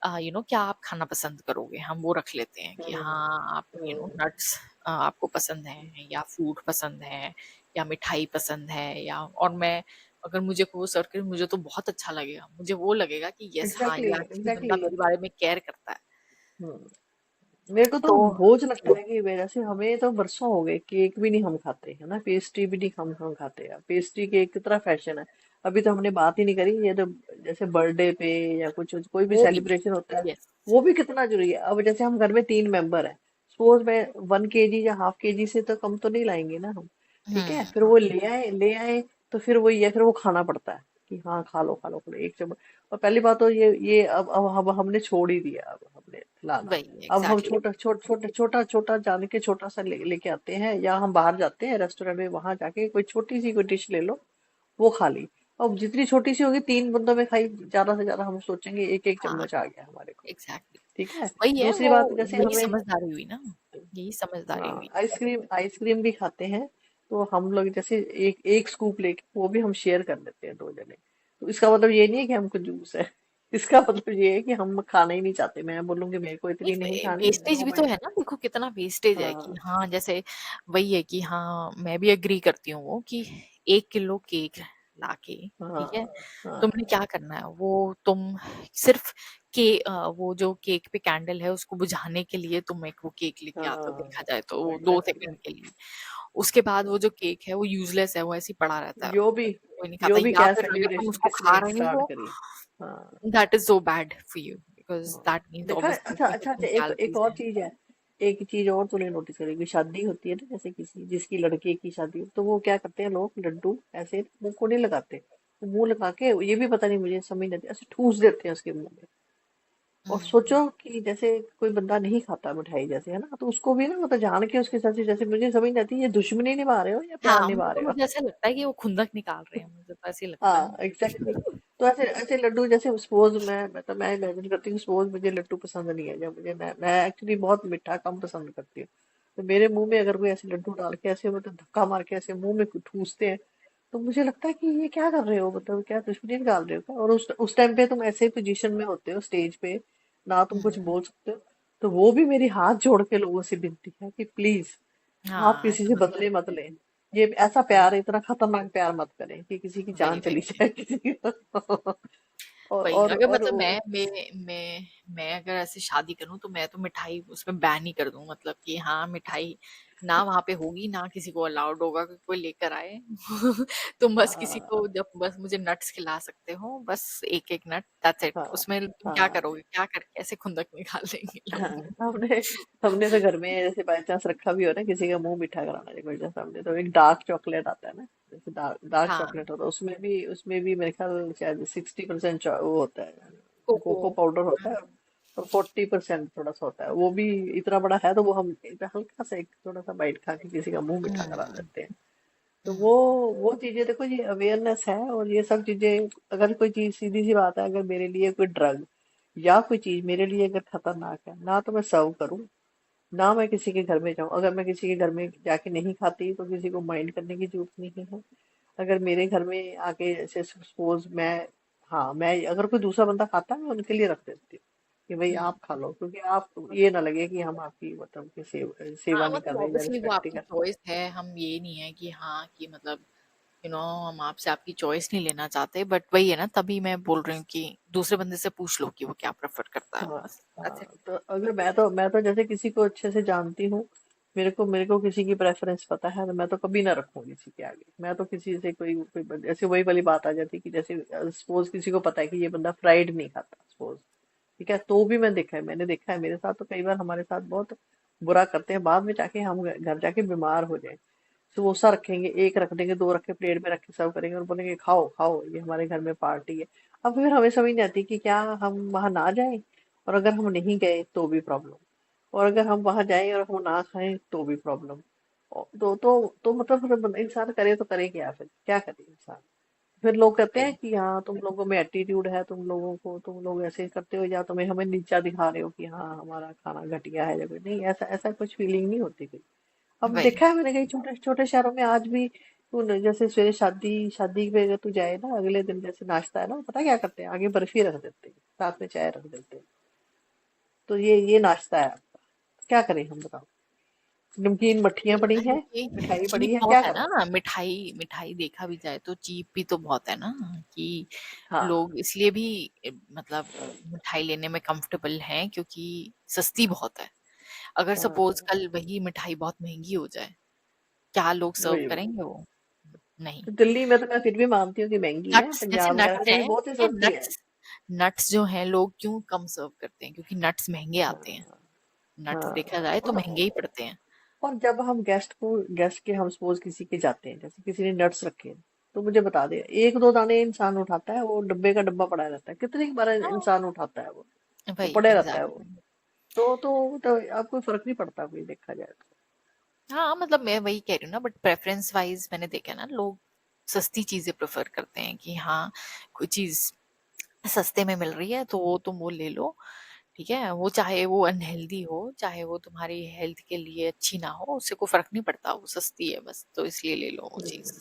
क्या आप खाना पसंद करोगे, हम वो रख लेते हैं कि हम्म, हाँ आप हम्म। नट्स आपको पसंद है या फ्रूट पसंद है या मिठाई पसंद है, या और मैं अगर मुझे को सर्व करे मुझे तो बहुत अच्छा लगेगा, मुझे वो लगेगा कि यस हाँ एग्जैक्टली, ये एक्चुअली बंदा एग्जैक्टली। मेरे बारे में केयर करता है। मेरे को तो तो बोझ लगता है कि जैसे हमें तो बरसों हो गए केक भी नहीं हम खाते है ना, पेस्ट्री भी नहीं हम खाते हैं, पेस्ट्री केक कितना फैशन है। अभी तो हमने बात ही नहीं करी, ये तो जैसे बर्थडे पे या कुछ कोई भी वो भी, सेलिब्रेशन होता है, यस, वो भी कितना जरूरी है। अब जैसे हम घर में 3 मेंबर है, सपोज में 1 kg या ½ kg से तो कम तो नहीं लाएंगे ना हम। ठीक है, फिर हम्म, वो ले आए तो फिर वही है, फिर वो खाना पड़ता है कि हाँ खा लो खा लो खा लो 1 चम्मच। और पहली बात तो ये अब हमने छोड़ ही दिया, अब हमने लाना। वही अब हम एग्जैक्टली, छोटा छोटा जान के छोटा सा लेके आते हैं, या हम बाहर जाते हैं रेस्टोरेंट में, वहां जाके कोई छोटी सी कोई डिश ले लो, वो खा ली। अब जितनी छोटी सी होगी 3 बंदों में खाई, ज्यादा से ज्यादा हम सोचेंगे एक एक हाँ चम्मच आ गया हमारे को। एग्जैक्टली, ठीक है। वही है दूसरी वो, बात जैसे यही हमें, समझदारी हुई ना, यही समझदारी हाँ, हुई। आइसक्रीम आइसक्रीम भी खाते हैं, तो हम लोग जैसे एक एक स्कूप लेके वो भी हम शेयर कर लेते हैं 2 जने। तो इसका मतलब ये नहीं है कि हमको जूस है। इसका मतलब ये है कि हम खाना ही नहीं चाहते, मैं बोलूंगी मेरे को इतनी नहीं नहीं खानी, वेस्टेज दो भी तो है बंडल। ना, देखो कितना वेस्टेज है कि हाँ, हाँ जैसे वही है कि हाँ मैं भी एग्री करती हूँ वो कि 1 किलो केक लाके, हाँ, ठीक है, तुमने हाँ, क्या करना है वो, तुम सिर्फ वो जो केक पे कैंडल है उसको बुझाने के लिए तुम एक वो केक लेके आते हो, देखा हाँ। जाए तो वो दो एग्जैक्टली। सेकंड के लिए। उसके बाद वो जो केक है वो यूजलेस है, वो ऐसे ही पड़ा रहता है, जो भी कोई नहीं जो खाता, भी या क्या फिर अगर तुम सेलिब्रेशन उसको किसने खा रहे स्टार्ट हो करी। हाँ, that is so bad for you because हाँ। दैट मीन्स देखा है? ऑब्वियसली अच्छा, उसमें अच्छा, अच्छा, कितनी एक एक कैलोरीज और हैं। चीज है। एक चीज और तूने नोटिस करेगी, शादी होती है ना, जैसे किसी जिसकी लड़के की शादी हो, तो वो क्या करते हैं लोग, लड्डू ऐसे मुंह को नहीं लगाते, वो मुंह लगा के, ये भी पता नहीं मुझे समझ नहीं आती, ऐसे ठूस देते हैं उसके मुंह में। और सोचो हम्म। कि जैसे कोई बंदा नहीं खाता मिठाई जैसे, है ना, तो उसको भी ना मतलब जान के उसके साथ, जैसे मुझे समझ नहीं आती, ये दुश्मनी निभा रहे हो या प्यार हाँ, निभा रहे मुझे हो। ऐसा लगता है कि वो खुंदक निकाल रहे हैं, मुझे तो ऐसे ही लगता है। हाँ एग्जैक्टली। तो ऐसे ऐसे लड्डू, जैसे सपोज मैं इमेजिन करती हूँ, सपोज मुझे लड्डू पसंद नहीं है, जब मैं एक्चुअली बहुत मीठा कम पसंद करती हूँ, तो मेरे मुंह में अगर कोई ऐसे लड्डू डाल के ऐसे मतलब धक्का मार के ऐसे मुंह में ठूसते हैं, तो मुझे लगता है कि ये क्या कर रहे हो, मतलब क्या दुश्मनी निकाल रहे हो क्या? और उस टाइम पे तुम ऐसे पोजीशन में होते हो स्टेज पे, ना तुम कुछ हम्म। बोल सकते हो, तो वो भी मेरी हाथ जोड़ के लोगों से विनती है कि प्लीज आप हाँ, किसी से समझ बदले मत लें, ये ऐसा वही प्यार, इतना खतरनाक प्यार मत करें कि किसी की वही जान वही चली वही जाए किसी की। वही अगर और मतलब मैं अगर ऐसे शादी करूं तो मैं तो मिठाई उसमें बैन ही कर दूं, मतलब कि हाँ, मिठाई ना वहां पे होगी, ना किसी को अलाउड होगा कि कोई लेकर आए। तुम बस किसी हाँ को जब बस मुझे नट्स खिला सकते हो, बस एक एक नट, दैट्स इट। हाँ उसमें तुम क्या हाँ करोगे, क्या करके ऐसे खुंदक निकाल लेंगे हाँ। लोग। हमने हमने तो घर में जैसे बाई चांस रखा भी हो ना, किसी का मुंह मीठा कराना है कोई, जैसे हमने तो एक डार्क चॉकलेट आता है ना, जैसे डार्क डार्क हाँ, चॉकलेट होता है, उसमें भी मेरे ख्याल शायद 60% वो होता है, कोको। कोको पाउडर होता है, और 40% थोड़ा सा होता है, वो भी इतना बड़ा है, तो वो हम हल्का सा एक थोड़ा सा बाइट खा के किसी का मुंह मीठा करा हम्म। देते हैं। तो वो हम्म। वो चीजें देखो, ये अवेयरनेस है, और ये सब चीजें, अगर कोई चीज, सीधी सी बात है, अगर मेरे लिए कोई ड्रग या कोई चीज मेरे लिए अगर खतरनाक है, ना तो मैं सर्व करूं, ना मैं किसी के घर में जाऊं, अगर मैं किसी के घर में जाके नहीं खाती तो किसी को माइंड करने की जरूरत नहीं है। अगर मेरे घर में आके जैसे सपोज मैं, हाँ मैं अगर कोई दूसरा बंदा खाता है, मैं उनके लिए रख देती हूँ कि भाई हम्म। आप खा लो, क्योंकि आप ये ना लगे कि हम आपकी मतलब कि सेवा हाँ, नहीं कर मतलब रहे या ऑब्वियसली वो रिस्पेक्ट नहीं आपकी कर रहे। चॉइस है, हम ये नहीं है कि हाँ, कि मतलब हम आपसे आपकी चॉइस नहीं लेना चाहते, बट वही है ना, तभी मैं बोल रही हूँ कि दूसरे बंदे से पूछ लो कि वो क्या प्रेफर करता है, हाँ बस that's it। हाँ। तो अगर मैं तो जैसे किसी को अच्छे से जानती हूँ, मेरे को किसी की प्रेफरेंस पता है, तो मैं तो कभी ना रखूं किसी के आगे, मैं तो किसी से ऐसे वही वाली बात आ जाती है कि जैसे सपोज किसी को पता है कि ये बंदा फ्राइड नहीं खाता सपोज, ठीक है, तो भी मैंने देखा है मेरे साथ, तो कई बार हमारे साथ बहुत बुरा करते हैं, बाद में जाके हम घर जाके बीमार हो जाए। समोसा रखेंगे, एक रख देंगे, दो रख के प्लेट में रख के सर्व करेंगे और बोलेंगे खाओ खाओ, ये हमारे घर में पार्टी है। अब फिर हमें समझ नहीं आती कि क्या हम वहां ना जाएं, और अगर हम नहीं गए तो भी प्रॉब्लम, और अगर हम वहां जाएं और हम ना खाएं तो भी प्रॉब्लम। तो मतलब फिर इंसान करे तो करे क्या, फिर क्या करे इंसान? फिर लोग कहते हैं वही कि हाँ तुम लोगों में एटीट्यूड है, तुम लोग ऐसे करते हो, या तुम्हें हमें नीचा दिखा रहे हो कि हाँ हमारा खाना घटिया है, या कोई नहीं, ऐसा ऐसा कुछ फीलिंग नहीं होती कोई। अब वही देखा है मैंने कई छोटे छोटे शहरों में आज भी, जैसे सवेरे शादी शादी पे अगर तू जाए ना, अगले दिन जैसे नाश्ता है ना, वो पता क्या करते हैं, आगे बर्फी रख देते हैं, साथ में चाय रख देते हैं, तो ये नाश्ता है आपका, क्या करें हम बताओ? नमकीन मट्ठियां पड़ी हैं, क्योंकि मिठाई पड़ी चीप है, क्या बहुत है करूं? ना, मिठाई मिठाई देखा भी जाए तो चीप भी तो बहुत है ना, कि हाँ लोग इसलिए भी मतलब मिठाई लेने में कंफर्टेबल हैं क्योंकि सस्ती बहुत है। अगर सपोज हाँ, कल वही मिठाई बहुत महंगी हो जाए, क्या लोग सर्व वही वही। करेंगे वो? नहीं। तो दिल्ली में तो मैं फिर भी मानती हूँ कि महंगी है, नट्स, जैसे पंजाब वगैरह में नट्स तो भी हैं, बहुत ही सस्ती है। नट्स नट्स जो हैं लोग क्यों कम सर्व करते हैं, क्योंकि नट्स महंगे आते हैं। हाँ नट्स देखा हाँ। जाए तो महंगे ही पड़ते हैं। और जब हम गेस्ट के हम सपोज किसी के जाते हैं, जैसे किसी ने नट्स रखे हैं, तो मुझे बता दे, एक दो दाने इंसान उठाता है, वो डब्बे का डब्बा पड़ा रहता है, कितनी बार हाँ, इंसान उठाता है वो वही पड़े रहता है वो। एग्जैक्टली। तो अब कोई फर्क नहीं पड़ता कोई, देखा जाए तो। हाँ, मतलब मैं वही कह रही हूँ ना, बट प्रेफरेंस वाइज मैंने देखा ना, लोग सस्ती चीजें प्रेफर करते हैं कि हाँ, कोई चीज सस्ते में मिल रही है तो वो तुम वो ले लो। ठीक है, वो चाहे वो अनहेल्दी हो, चाहे वो तुम्हारी हेल्थ के लिए अच्छी ना हो, उससे कोई फर्क नहीं पड़ता, वो सस्ती है बस, तो इसलिए ले लो वो चीज,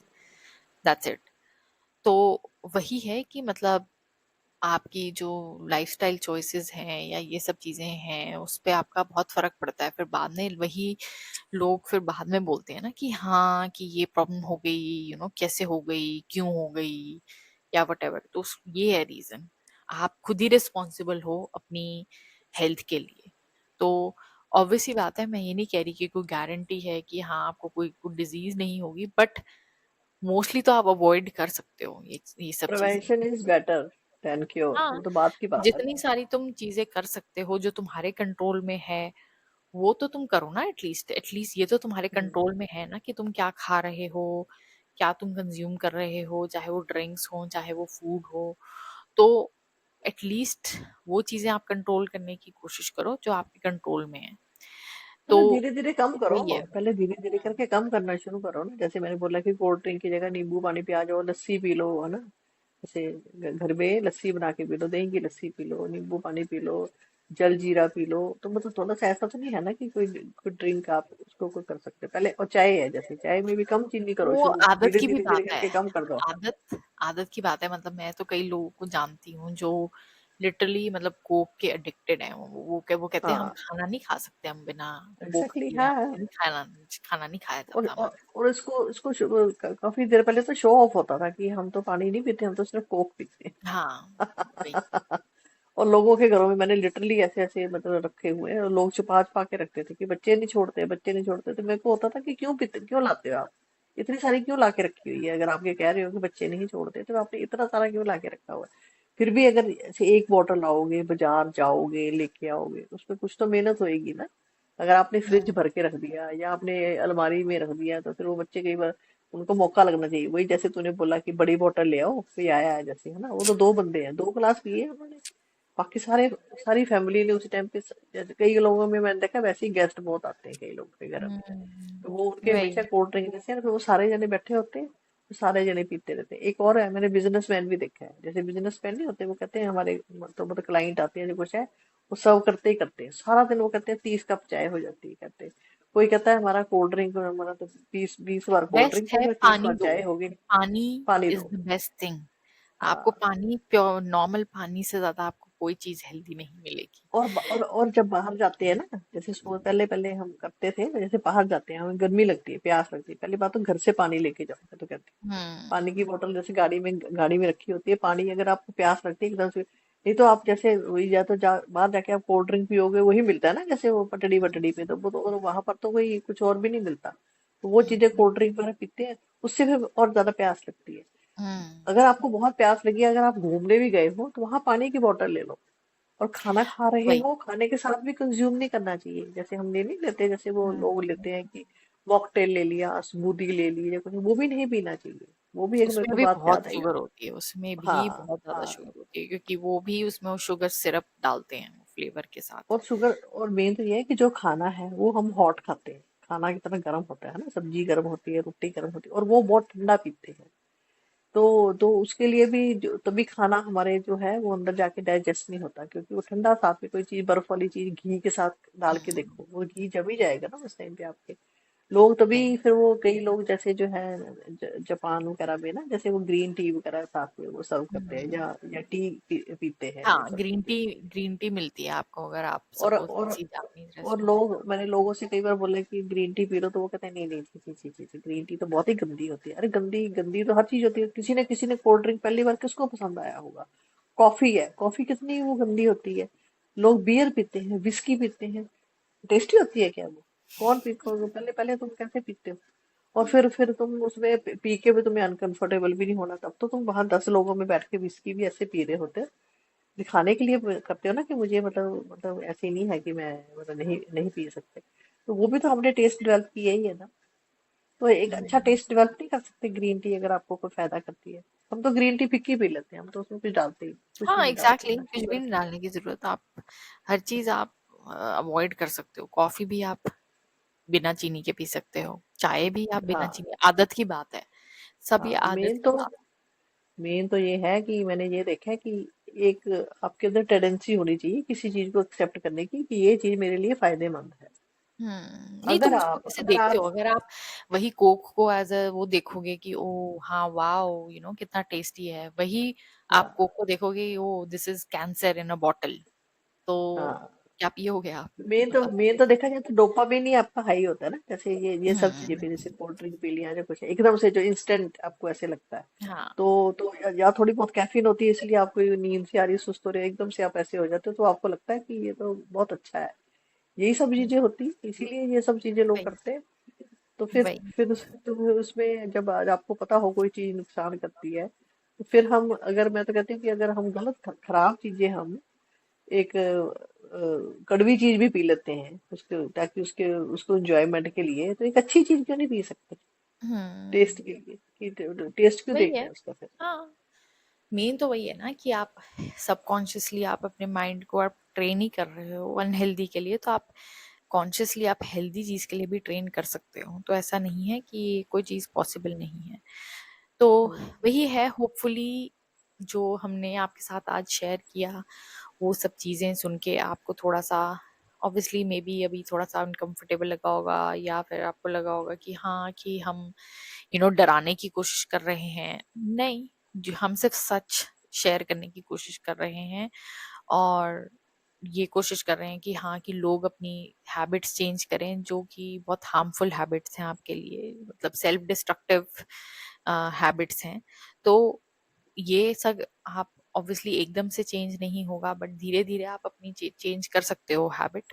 दैट्स इट। तो वही है कि मतलब आपकी जो लाइफस्टाइल चॉइसेस हैं या ये सब चीजें हैं, उस पे आपका बहुत फर्क पड़ता है। फिर बाद में वही लोग फिर बाद में बोलते हैं ना कि हाँ, कि ये प्रॉब्लम हो गई, कैसे हो गई, क्यों हो गई, या वट एवर। तो ये है रीजन, आप खुद ही रिस्पॉन्सिबल हो अपनी हेल्थ के लिए। तो ऑब्वियसली बात है, मैं ये नहीं कह रही कि कोई गारंटी है कि हाँ आपको कोई डिजीज नहीं होगी, बट मोस्टली तो आप अवॉइड कर सकते हो ये सब चीजें। Prevention is better than cure, हाँ, वो तो बात की बात है जितनी ना। सारी तुम चीजें कर सकते हो जो तुम्हारे कंट्रोल में है, वो तो तुम करो ना, एटलीस्ट एटलीस्ट ये तो तुम्हारे हम्म। कंट्रोल में है ना कि तुम क्या खा रहे हो, क्या तुम कंज्यूम कर रहे हो, चाहे वो ड्रिंक्स हो चाहे वो फूड हो। तो एटलीस्ट वो चीजें आप कंट्रोल करने की कोशिश करो जो आपके कंट्रोल में है। तो मतलब धीरे धीरे कम करो, वही है। पहले धीरे धीरे करके कम करना शुरू करो ना। जैसे मैंने बोला कि कोल्ड ड्रिंक की जगह नींबू पानी पिया जाओ, लस्सी पी लो, है ना। जैसे घर में लस्सी बना के पी लो, दही की लस्सी पी लो, नींबू पानी पी लो, जल जीरा पी लो। तो मतलब थोड़ा सा ऐसा तो नहीं है ना कि कोई कोई ड्रिंक आप उसको कोई कर सकते हो पहले। और चाय है, जैसे चाय में भी कम चीनी करो वो शुरू, आदत धीरे की भी धीरे धीरे बात है। करके कम कर दो। आदत आदत की बात है। मतलब मैं तो कई लोगों को जानती हूँ जो लिटरली मतलब कोक के एडिक्टेड हैं। वो कहते हैं हम हाँ, खाना नहीं खा सकते हम बिना कोक एग्जैक्टली, पिए, हाँ। हमसे नहीं खाना, खाना नहीं खाया और जाता और, हमारा। और इसको काफी देर पहले तो शो ऑफ होता था कि हम तो पानी नहीं पीते, हम तो सिर्फ कोक पीते हैं। हाँ वही। और लोगों के घरों में मैंने लिटरली ऐसे ऐसे मतलब रखे हुए हैं, और लोग छुपा छुपा के रखते थे कि बच्चे नहीं छोड़ते, बच्चे नहीं छोड़ते। तो मेरे को होता था कि क्यों पीते, क्यों लाते हो आप, इतनी सारी क्यों ला के रखी हुई है? अगर आप ये कह रहे हो कि बच्चे नहीं छोड़ते, तो आपने इतना सारा क्यों ला के रखा हुआ है? फिर भी अगर ऐसे एक बोतल लाओगे, बाजार जाओगे, लेके आओगे, तो उसमें कुछ तो मेहनत होएगी ना। अगर आपने फ्रिज हम्म। भर के रख दिया या आपने अलमारी में रख दिया, तो फिर वो बच्चे कई बार, उनको मौका लगना चाहिए। वही जैसे तूने बोला कि बड़ी बोतल ले आओ, कोई आया है जैसे, है ना, वो तो दो बंदे हैं, दो गिलास पिए उन्होंने, बाकी सारे, सारी फैमिली ने उसी टाइम पे जैसे कई लोगों में मैंने देखा, वैसे ही गेस्ट बहुत आते हैं कई लोगों के घर में। तो वो उनके हमेशा वही। कोल्ड ड्रिंक जैसे है ना, तो वो सारे जने बैठे होते हैं, तो सारे जने पीते रहते हैं। एक और है, मैंने बिजनेसमैन भी देखा है, जैसे बिजनेसमैन नहीं होते, वो कहते हैं हमारे तो मतलब क्लाइंट आते हैं जो कुछ है, वो सर्व करते ही करते हैं सारा दिन। वो कहते हैं 30 कप चाय हो जाती है, कहते हैं। कोई कहता है हमारा कोल्ड ड्रिंक, हमारा तो 20 20 बार कोल्ड ड्रिंक बेस्ट हो है गया, तीस पानी बार दो। चाय हो गई। पानी पानी इज दो। The best thing. आपको हाँ। पानी, प्योर नॉर्मल पानी से ज्यादा आपको कोई चीज हेल्दी नहीं मिलेगी। और जब बाहर जाते हैं ना, जैसे पहले पहले हम करते थे, जैसे बाहर जाते हैं, हमें गर्मी लगती है, प्यास लगती है, पहली बात तो घर से पानी लेके जाओ, मैं तो कहती हूँ। पानी की हम्म। बोतल जैसे गाड़ी में रखी होती है, पानी अगर आपको प्यास लगती है एकदम से, नहीं तो आप जैसे वही या तो बाहर जाके आप कोल्ड ड्रिंक पियोगे, वही मिलता है ना, जैसे वो पटड़ी वटड़ी पे, तो वो तो वहां पर तो कोई कुछ और भी नहीं मिलता। तो वो चीजें हम्म। कोल्ड ड्रिंक वगैरह पीते हैं, उससे फिर और ज्यादा प्यास लगती है। हम्म। अगर आपको बहुत प्यास लगी है, अगर आप घूमने भी गए हो, तो वहां पानी की बोतल ले लो। और खाना खा रहे वही। हो, खाने के साथ भी कंज्यूम नहीं करना चाहिए। जैसे हम ले नहीं लेते, जैसे वो लोग हम्म। लेते हैं कि मॉकटेल ले लिया, स्मूदी ले ली, या कुछ, वो भी नहीं पीना चाहिए। वो भी एक मेरे उसमें को भी बात बहुत याद आई। शुगर होती है, उसमें भी हाँ, बहुत ज्यादा हाँ। शुगर होती है, क्योंकि वो भी उसमें वो शुगर सिरप डालते हैं वो फ्लेवर के साथ। और शुगर, और मेन तो ये है कि जो खाना है वो हम हॉट खाते हैं, खाना की तरह गर्म होता है ना, सब्जी गर्म होती है, रोटी गर्म होती है, और वो बहुत ठंडा पीते हैं। तो उसके लिए भी तभी खाना हमारे जो है वो अंदर जाके डाइजेस्ट नहीं होता, क्योंकि वो ठंडा, साथ में कोई चीज बर्फ वाली चीज घी के साथ डाल के हम्म। देखो, वो घी जम ही जाएगा ना उस टाइम पे आपके। लोग तभी वही। फिर वो कई लोग जैसे जो है जापान वगैरह में ना, जैसे वो ग्रीन टी वगैरह साथ में वो सर्व करते हैं, हम्म। या पीते हैं, ये हाँ, सब ग्रीन चीजें। टी, ग्रीन टी मिलती है आपको अगर आप और सपोज और किसी जापानीज और रेस्टोरेंट। लोग, मैंने लोगों से कई बार बोला कि ग्रीन टी पी लो, तो वो कहते हैं नहीं नहीं, छी छी छी छी, ग्रीन टी तो बहुत ही गंदी होती है। अरे गंदी गंदी तो हर चीज होती है। किसी ने कोल्ड ड्रिंक पहली बार किसको पसंद आया होगा? कॉफी है, कॉफी कितनी वो गंदी होती है। लोग बियर पीते हैं, विस्की पीते हैं, टेस्टी होती है क्या वो? कौन पी पहले पहले तुम कैसे पीते हो? और फिर तुम उसमें पी के भी तुम्हें अनकंफर्टेबल भी नहीं होना, तब तो तुम वहां 10 लोगों में बैठ के विस्की भी ऐसे पी रहे होते। दिखाने के लिए करते हो ना कि मुझे मतलब ऐसे नहीं है कि मैं मतलब नहीं नहीं पी सकते। तो वो भी तो हमने टेस्ट डेवलप किया ही है ना। तो एक अच्छा हम्म। टेस्ट डेवलप नहीं कर सकते ग्रीन टी, अगर आपको कोई फायदा करती है? हम तो ग्रीन टी फिक्की पी लेते हैं, हम तो उसमें कुछ डालते ही कुछ भी हाँ नहीं डालते एग्जैक्टली ना, कुछ भी शुगर। नहीं डालने की जरूरत। आप हर चीज आप अवॉइड कर सकते हो। कॉफी भी आप बिना चीनी के पी सकते हो, चाय भी आप बिना हाँ, चीनी, आदत की बात है। सभी हाँ। आदत मेन की तो बात मेन तो ये है कि मैंने ये देखा है कि एक आपके अंदर टेंडेंसी होनी चाहिए किसी चीज को एक्सेप्ट करने की, कि ये चीज मेरे लिए फायदेमंद है। है। नहीं, अगर तुम उसको आप कैसे अगर देखते आप हो? अगर आप वही कोक को एज अ वो देखोगे कि ओ हाँ वाओ कितना टेस्टी है, वही आप हाँ, कोक को देखोगे oh this is cancer in a bottle, तो हाँ। क्या पियोगे आप? मतलब मेन तो देखा जाए तो डोपामिन ही आपका हाई होता है ना, जैसे ये सब चीजें हम्म। भी, जैसे कोल्ड ड्रिंक पी लिया, जो कुछ है, एकदम से जो इंस्टेंट आपको ऐसे लगता है। हाँ। तो या थोड़ी बहुत कैफीन होती है, इसलिए आपको ये नींद से आ रही है, सुस्त हो रही है, एकदम से आप ऐसे हो जाते हो, तो आपको लगता है कि ये तो बहुत अच्छा है। यही सब हम्म। चीजें होती है, इसीलिए ये सब चीजें लोग वही। करते हैं। तो फिर वही। फिर तो फिर उसमें जब आज आपको पता हो कोई चीज नुकसान करती है, तो फिर हम, अगर मैं तो कहती हूँ कि अगर हम गलत खराब चीजें हम एक कड़वी चीज भी पी लेते हैं उसके, ताकि उसके उसको एंजॉयमेंट के लिए, तो एक अच्छी चीज क्यों नहीं पी सकते टेस्ट हम्म। के लिए, कि टेस्ट क्यों वही देखना है। है उसका फिर। हाँ, मेन तो वही है ना कि आप सबकॉन्शियसली आप अपने माइंड को आप ट्रेन ही कर रहे हो अनहेल्दी के लिए, तो आप कॉन्शियसली आप हेल्दी चीज के लिए भी ट्रेन कर सकते हो। तो ऐसा नहीं है कि कोई चीज पॉसिबल नहीं है। तो हम्म। वही है, होपफुली जो हमने आपके साथ आज शेयर किया, वो सब चीजें सुन के आपको थोड़ा सा, ऑब्वियसली मे बी अभी थोड़ा सा अनकंफर्टेबल लगा होगा, या फिर आपको लगा होगा कि हाँ कि हम डराने की कोशिश कर रहे हैं। नहीं, जो हम सिर्फ सच शेयर करने की कोशिश कर रहे हैं, और ये कोशिश कर रहे हैं कि हाँ कि लोग अपनी हैबिट्स चेंज करें, जो कि बहुत हार्मफुल हैबिट्स हैं आपके लिए, मतलब सेल्फ डिस्ट्रक्टिव हैबिट्स हैं। तो ये सब आप ऑब्वियसली एकदम से चेंज नहीं होगा, बट धीरे धीरे आप अपनी चेंज कर सकते हो हैबिट।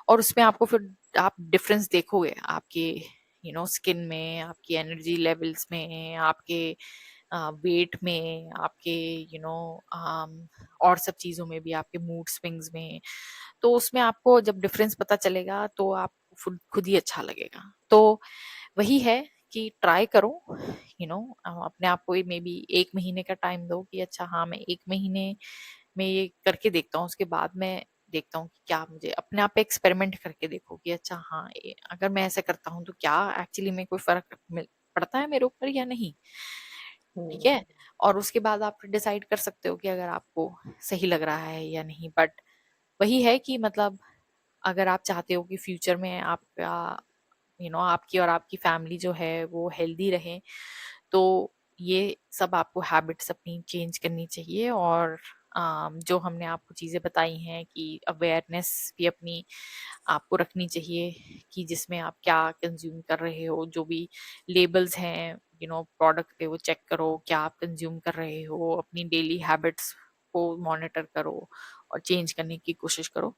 और उसमें आपको फिर आप डिफरेंस देखोगे आपके स्किन में, आपकी एनर्जी लेवल्स में, आपके वेट में, आपके और सब चीजों में भी, आपके मूड स्विंग्स में। तो उसमें आपको जब डिफरेंस पता चलेगा तो आपको खुद खुद ही अच्छा लगेगा। तो वही है कि ट्राई करो, अपने आप को मे बी 1 महीने का टाइम दो कि अच्छा हाँ मैं 1 महीने में ये करके देखता हूँ, उसके बाद मैं देखता हूँ कि क्या, मुझे अपने आप पे एक्सपेरिमेंट करके देखो कि अच्छा हाँ अगर मैं ऐसे करता हूँ तो क्या एक्चुअली में कोई फर्क पड़ता है मेरे ऊपर या नहीं। ठीक हम्म। है। और उसके बाद आप डिसाइड कर सकते हो कि अगर आपको सही लग रहा है या नहीं। बट वही है कि मतलब अगर आप चाहते हो कि फ्यूचर में आपका आपकी और आपकी फैमिली जो है वो हेल्दी रहे, तो ये सब आपको हैबिट्स अपनी चेंज करनी चाहिए। और जो हमने आपको चीजें बताई हैं कि अवेयरनेस भी अपनी आपको रखनी चाहिए, कि जिसमें आप क्या कंज्यूम कर रहे हो, जो भी लेबल्स हैं प्रोडक्ट पे, वो चेक करो क्या आप कंज्यूम कर रहे हो, अपनी डेली हैबिट्स को मॉनिटर करो और चेंज करने की कोशिश करो।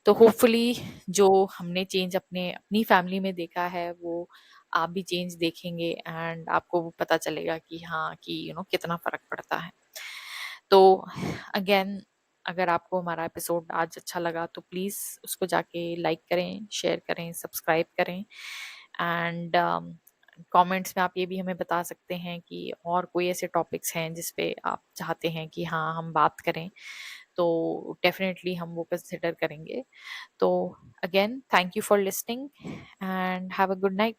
तो होपफुली जो हमने चेंज अपने अपनी फैमिली में देखा है, वो आप भी चेंज देखेंगे, एंड आपको वो पता चलेगा कि हाँ कि कितना फर्क पड़ता है। तो अगेन, अगर आपको हमारा एपिसोड आज अच्छा लगा तो प्लीज उसको जाके लाइक करें, शेयर करें, सब्सक्राइब करें। एंड कमेंट्स में आप ये भी हमें बता सकते हैं कि और कोई ऐसे टॉपिक्स हैं जिस पे आप चाहते हैं कि हाँ हम बात करें, तो डेफिनेटली हम वो कंसिडर करेंगे। तो again, thank you for listening and have a good night.